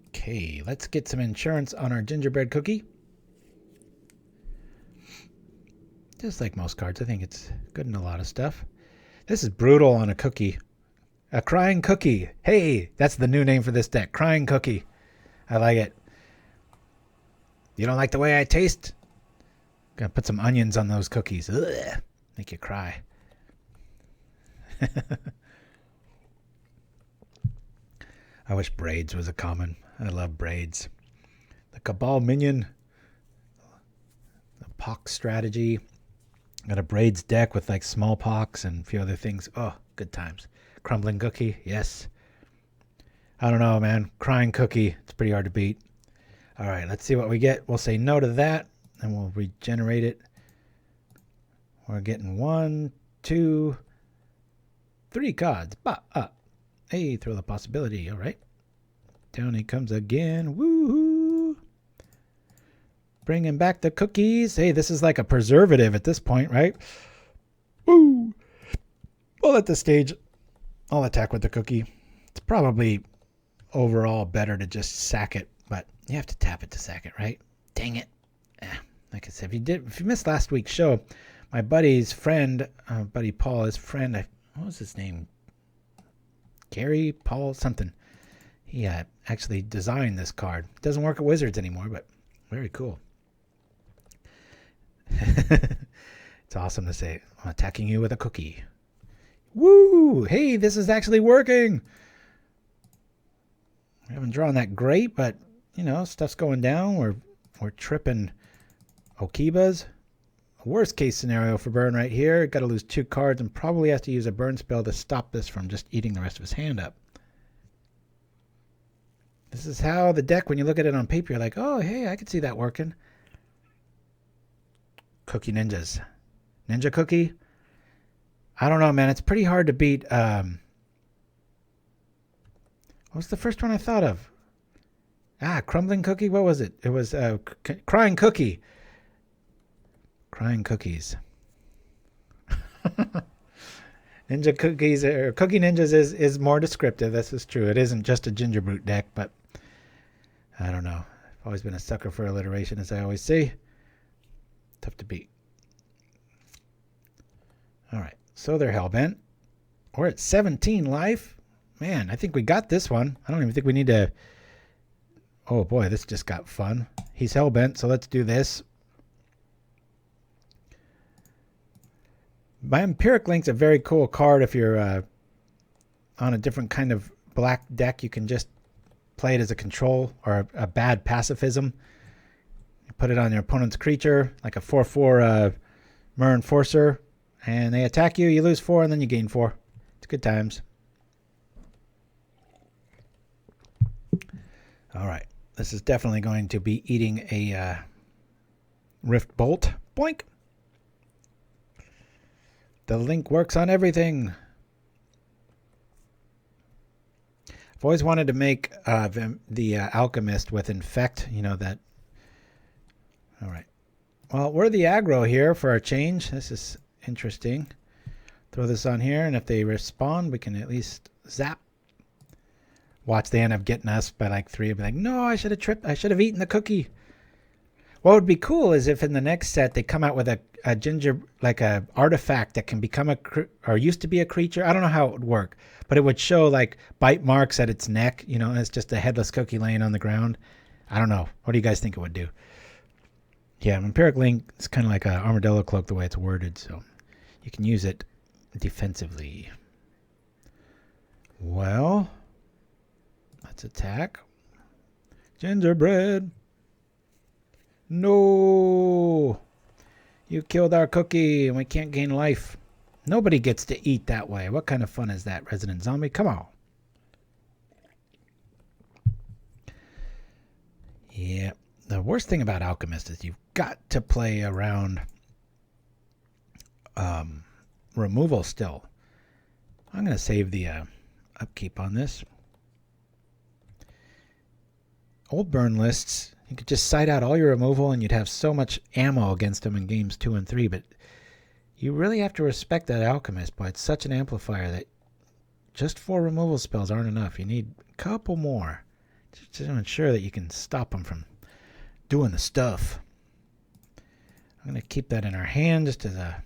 Okay, let's get some insurance on our gingerbread cookie. Just like most cards, I think it's good in a lot of stuff. This is brutal on a cookie. A crying cookie. Hey, that's the new name for this deck. Crying cookie. I like it. You don't like the way I taste? Gonna put some onions on those cookies. Ugh, make you cry. I wish braids was a common. I love braids. The Cabal Minion. The Pox strategy. Got a braids deck with like smallpox and a few other things. Oh, good times. Crumbling cookie, yes. I don't know, man. Crying cookie, it's pretty hard to beat. All right, let's see what we get. We'll say no to that, and we'll regenerate it. We're getting 1, 2, 3 cards. Hey, throw the possibility. All right. Down he comes again. Woohoo! Bringing back the cookies. Hey, this is like a preservative at this point, right? Woo! Well, at this stage, I'll attack with the cookie. It's probably overall better to just sack it, but you have to tap it to sack it, right? Dang it. Like I said, if you missed last week's show, my buddy's friend, buddy Paul, his friend, what was his name? Gary, Paul, something. He actually designed this card. Doesn't work at Wizards anymore, but very cool. It's awesome to say, I'm attacking you with a cookie. Woo! Hey, this is actually working. We haven't drawn that great, but, stuff's going down. We're tripping Okibas. Worst case scenario for Burn right here. Got to lose 2 cards and probably has to use a burn spell to stop this from just eating the rest of his hand up. This is how the deck, when you look at it on paper, you're like, oh, hey, I could see that working. Cookie Ninjas. Ninja Cookie? I don't know, man. It's pretty hard to beat. What was the first one I thought of? Crumbling Cookie? What was it? It was Crying Cookie. Crying Cookies. Ninja Cookies, or Cookie Ninjas is more descriptive. This is true. It isn't just a gingerbread deck, but I don't know. I've always been a sucker for alliteration, as I always say. Tough to beat. All right, so they're hellbent. We're at 17 life. Man, I think we got this one. I don't even think we need to. Oh boy, this just got fun. He's hellbent, so let's do this. Vampiric Link's a very cool card. If you're on a different kind of black deck, you can just play it as a control or a bad pacifism. You put it on your opponent's creature, like a 4/4 Mer Enforcer, and they attack you. You lose 4, and then you gain 4. It's good times. All right. This is definitely going to be eating a Rift Bolt. Boink. The link works on everything. I've always wanted to make the Alchemist with Infect. That. All right. Well, we're the aggro here for our change. This is interesting. Throw this on here, and if they respond, we can at least zap. Watch, they end up getting us by like 3. I'd be like, no, I should have tripped. I should have eaten the cookie. What would be cool is if in the next set they come out with a artifact that can become or used to be a creature. I don't know how it would work, but it would show like bite marks at its neck, and it's just a headless cookie laying on the ground. I don't know. What do you guys think it would do? Yeah, Vampiric Link is kind of like an armadillo cloak the way it's worded, so you can use it defensively. Well, let's attack. Gingerbread. No! You killed our cookie and we can't gain life. Nobody gets to eat that way. What kind of fun is that, Resident Zombie? Come on. Yeah. The worst thing about Alchemist is you've got to play around removal still. I'm going to save the upkeep on this. Old burn lists, you could just side out all your removal and you'd have so much ammo against them in games 2 and 3, but you really have to respect that Alchemist, boy. It's such an amplifier that just 4 removal spells aren't enough. You need a couple more to ensure that you can stop them from doing the stuff. I'm going to keep that in our hand just as a,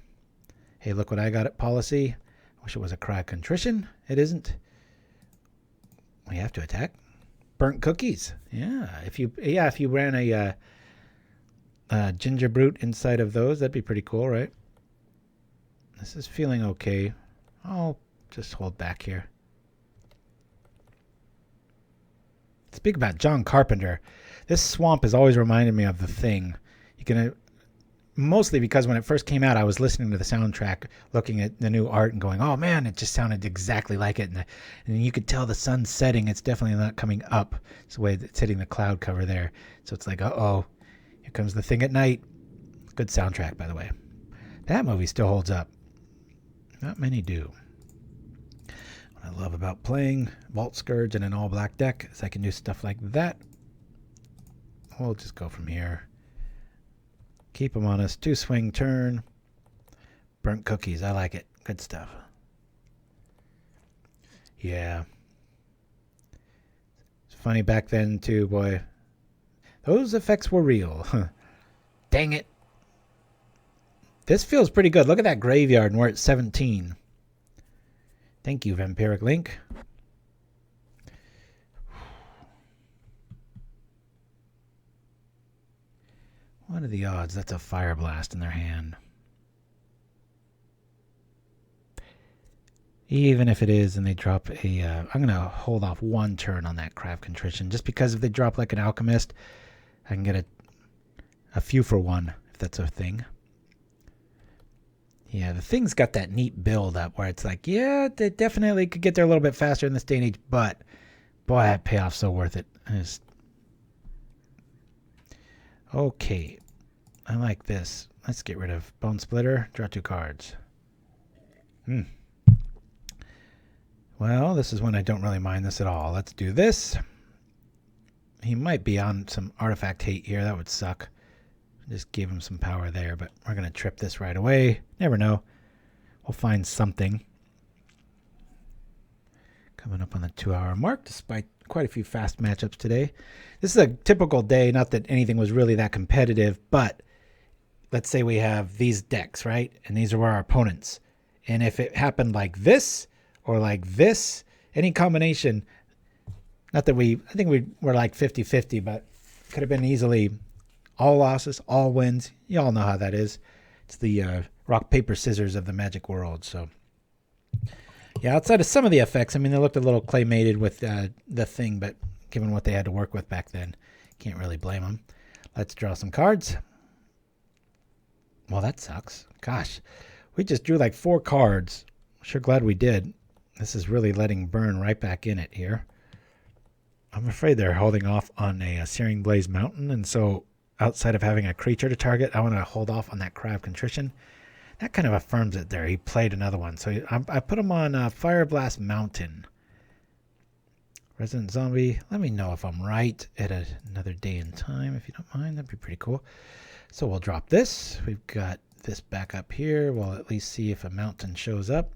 hey, look what I got at policy. I wish it was a cry of contrition. It isn't. We have to attack. Burnt cookies. Yeah, if you ran a ginger brute inside of those, that'd be pretty cool, right? This is feeling okay. I'll just hold back here. Speak about John Carpenter. This swamp has always reminded me of The Thing. You can, mostly because when it first came out, I was listening to the soundtrack, looking at the new art and going, oh man, it just sounded exactly like it. And you could tell the sun's setting. It's definitely not coming up. It's the way it's hitting the cloud cover there. So it's like, uh-oh, here comes The Thing at night. Good soundtrack, by the way. That movie still holds up. Not many do. What I love about playing Vault Scourge in an all-black deck is I can do stuff like that. We'll just go from here. Keep them on us. 2 swing turn. Burnt cookies. I like it. Good stuff. Yeah. It's funny back then, too, boy. Those effects were real. Dang it. This feels pretty good. Look at that graveyard, and we're at 17. Thank you, Vampiric Link. What are the odds that's a Fire Blast in their hand? Even if it is and they drop a... I'm going to hold off 1 turn on that Cry of Contrition. Just because if they drop like an Alchemist, I can get a few for 1, if that's a thing. Yeah, the Thing's got that neat build up where it's like, yeah, they definitely could get there a little bit faster in this day and age, but boy, that payoff's so worth it. Okay, I like this. Let's get rid of Bone Splitter. Draw 2 cards. Well, this is when I don't really mind this at all. Let's do this. He might be on some artifact hate here. That would suck. Just gave him some power there, but we're going to trip this right away. Never know. We'll find something. Coming up on the 2-hour mark, despite quite a few fast matchups today. This is a typical day, not that anything was really that competitive, but let's say we have these decks, right? And these are our opponents. And if it happened like this or like this, any combination, not that I think we were like 50-50, but could have been easily all losses, all wins. You all know how that is. It's the rock, paper, scissors of the Magic world. So, yeah, outside of some of the effects, I mean, they looked a little claymated with the Thing, but given what they had to work with back then, can't really blame them. Let's draw some cards. Well, that sucks. Gosh, we just drew like 4 cards. Sure glad we did. This is really letting burn right back in it here. I'm afraid they're holding off on a Searing Blaze Mountain, and so outside of having a creature to target, I want to hold off on that Cry of Contrition. That kind of affirms it there. He played another one. So I put him on Fire Blast Mountain. Resident Zombie, let me know if I'm right at another day and time, if you don't mind. That'd be pretty cool. So we'll drop this. We've got this back up here. We'll at least see if a mountain shows up.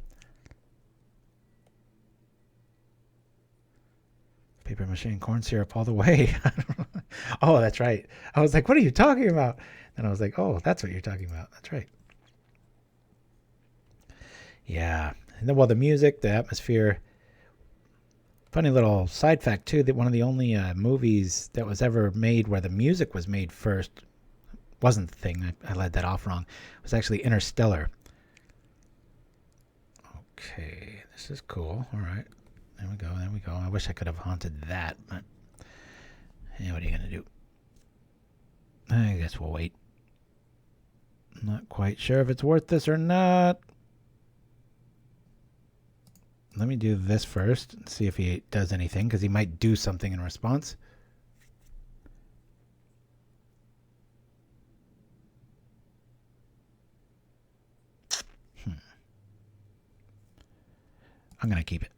Paper mache and corn syrup all the way. Oh, that's right. I was like, what are you talking about? And I was like, oh, that's what you're talking about. That's right. Yeah. And then, well, the music, the atmosphere. Funny little side fact, too, that one of the only movies that was ever made where the music was made first, wasn't The Thing. I led that off wrong. It was actually Interstellar. Okay, this is cool. All right. There we go. There we go. I wish I could have haunted that, but hey, what are you going to do? I guess we'll wait. Not quite sure if it's worth this or not. Let me do this first and see if he does anything, because he might do something in response. I'm going to keep it.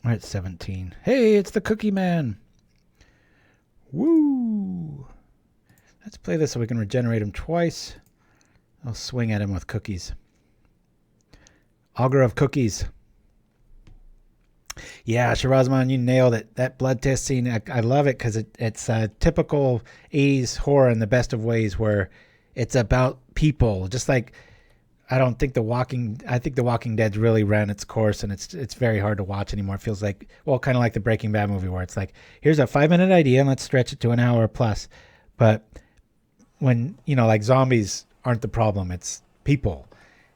We're at 17. Hey, it's the Cookie Man. Woo! Let's play this so we can regenerate him twice. I'll swing at him with cookies. Augur of Cookies. Yeah, Shirazman, you nailed it. That blood test scene, I love it because it's a typical 80s horror in the best of ways, where it's about people. Just like, I think The Walking Dead's really ran its course, and it's very hard to watch anymore. It feels like, well, kind of like the Breaking Bad movie, where it's like, here's a 5-minute idea and let's stretch it to an hour plus. But when, like, zombies aren't the problem, it's people.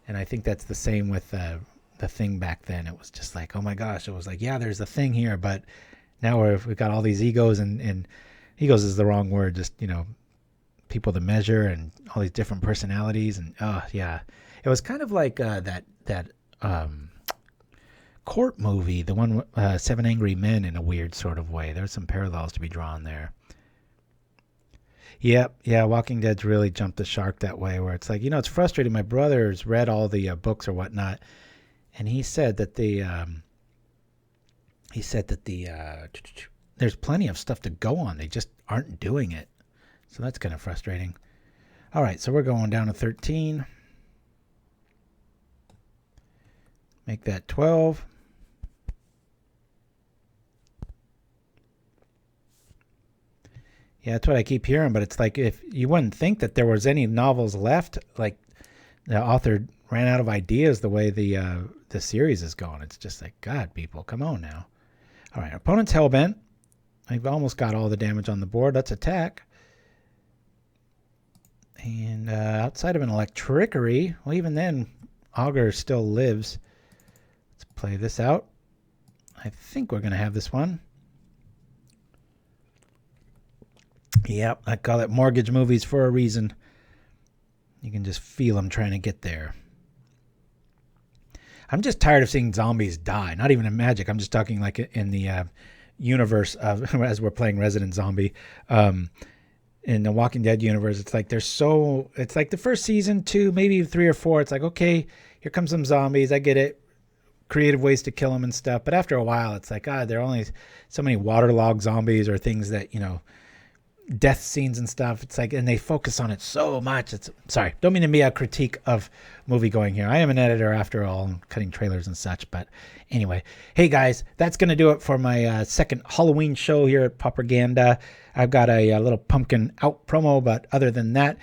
And I think that's the same with the Thing back then. It was just like, oh my gosh, it was like, yeah, there's a thing here, but now we've got all these egos, and egos is the wrong word, just, people to measure and all these different personalities. And yeah, it was kind of like that court movie, the one, 7 Angry Men, in a weird sort of way. There's some parallels to be drawn there. Yep, yeah, Walking Dead's really jumped the shark that way, where it's like, it's frustrating. My brother's read all the books or whatnot, and he said that there's plenty of stuff to go on. They just aren't doing it. So that's kind of frustrating. All right, so we're going down to 13. Make that 12. Yeah, that's what I keep hearing, but it's like, if you wouldn't think that there was any novels left, like the author ran out of ideas the way the series is going. It's just like, God, people, come on now. All right, opponent's hellbent. I've almost got all the damage on the board. Let's attack. And outside of an electrickery, well, even then, Augur still lives. Let's play this out. I think we're going to have this one. Yep, I call it mortgage movies for a reason. You can just feel them trying to get there. I'm just tired of seeing zombies die. Not even in Magic. I'm just talking like in the universe of, as we're playing Resident Zombie. In the Walking Dead universe, it's like it's like the first season, 2, maybe 3 or 4. It's like, okay, here comes some zombies. I get it. Creative ways to kill them and stuff. But after a while, it's like, there are only so many waterlogged zombies or things that, death scenes and stuff. It's like, and they focus on it so much. Sorry, don't mean to be a critique of movie going here. I am an editor after all, cutting trailers and such. But anyway, hey guys, that's going to do it for my second Halloween show here at Pauperganda. I've got a little pumpkin out promo, but other than that,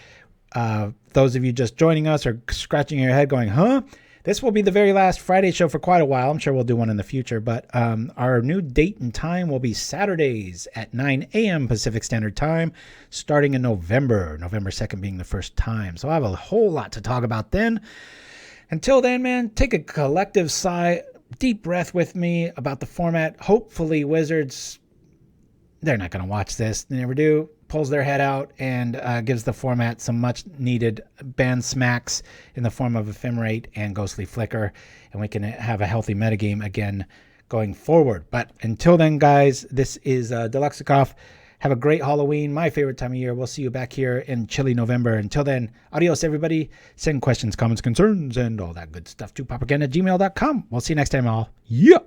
those of you just joining us are scratching your head going, huh? This will be the very last Friday show for quite a while. I'm sure we'll do one in the future, but our new date and time will be Saturdays at 9 a.m. Pacific Standard Time, starting in November 2nd being the first time. So I have a whole lot to talk about then. Until then, man, take a collective sigh, deep breath with me about the format. Hopefully Wizards, they're not going to watch this. They never do. Pulls their head out and gives the format some much needed band smacks in the form of Ephemerate and Ghostly Flicker, and we can have a healthy metagame again going forward. But until then, guys, this is Deluxikoff. Have a great Halloween, my favorite time of year. We'll see you back here in chilly November. Until then, adios, everybody. Send questions, comments, concerns, and all that good stuff to pauperganda@gmail.com. We'll see you next time, all. Yeah.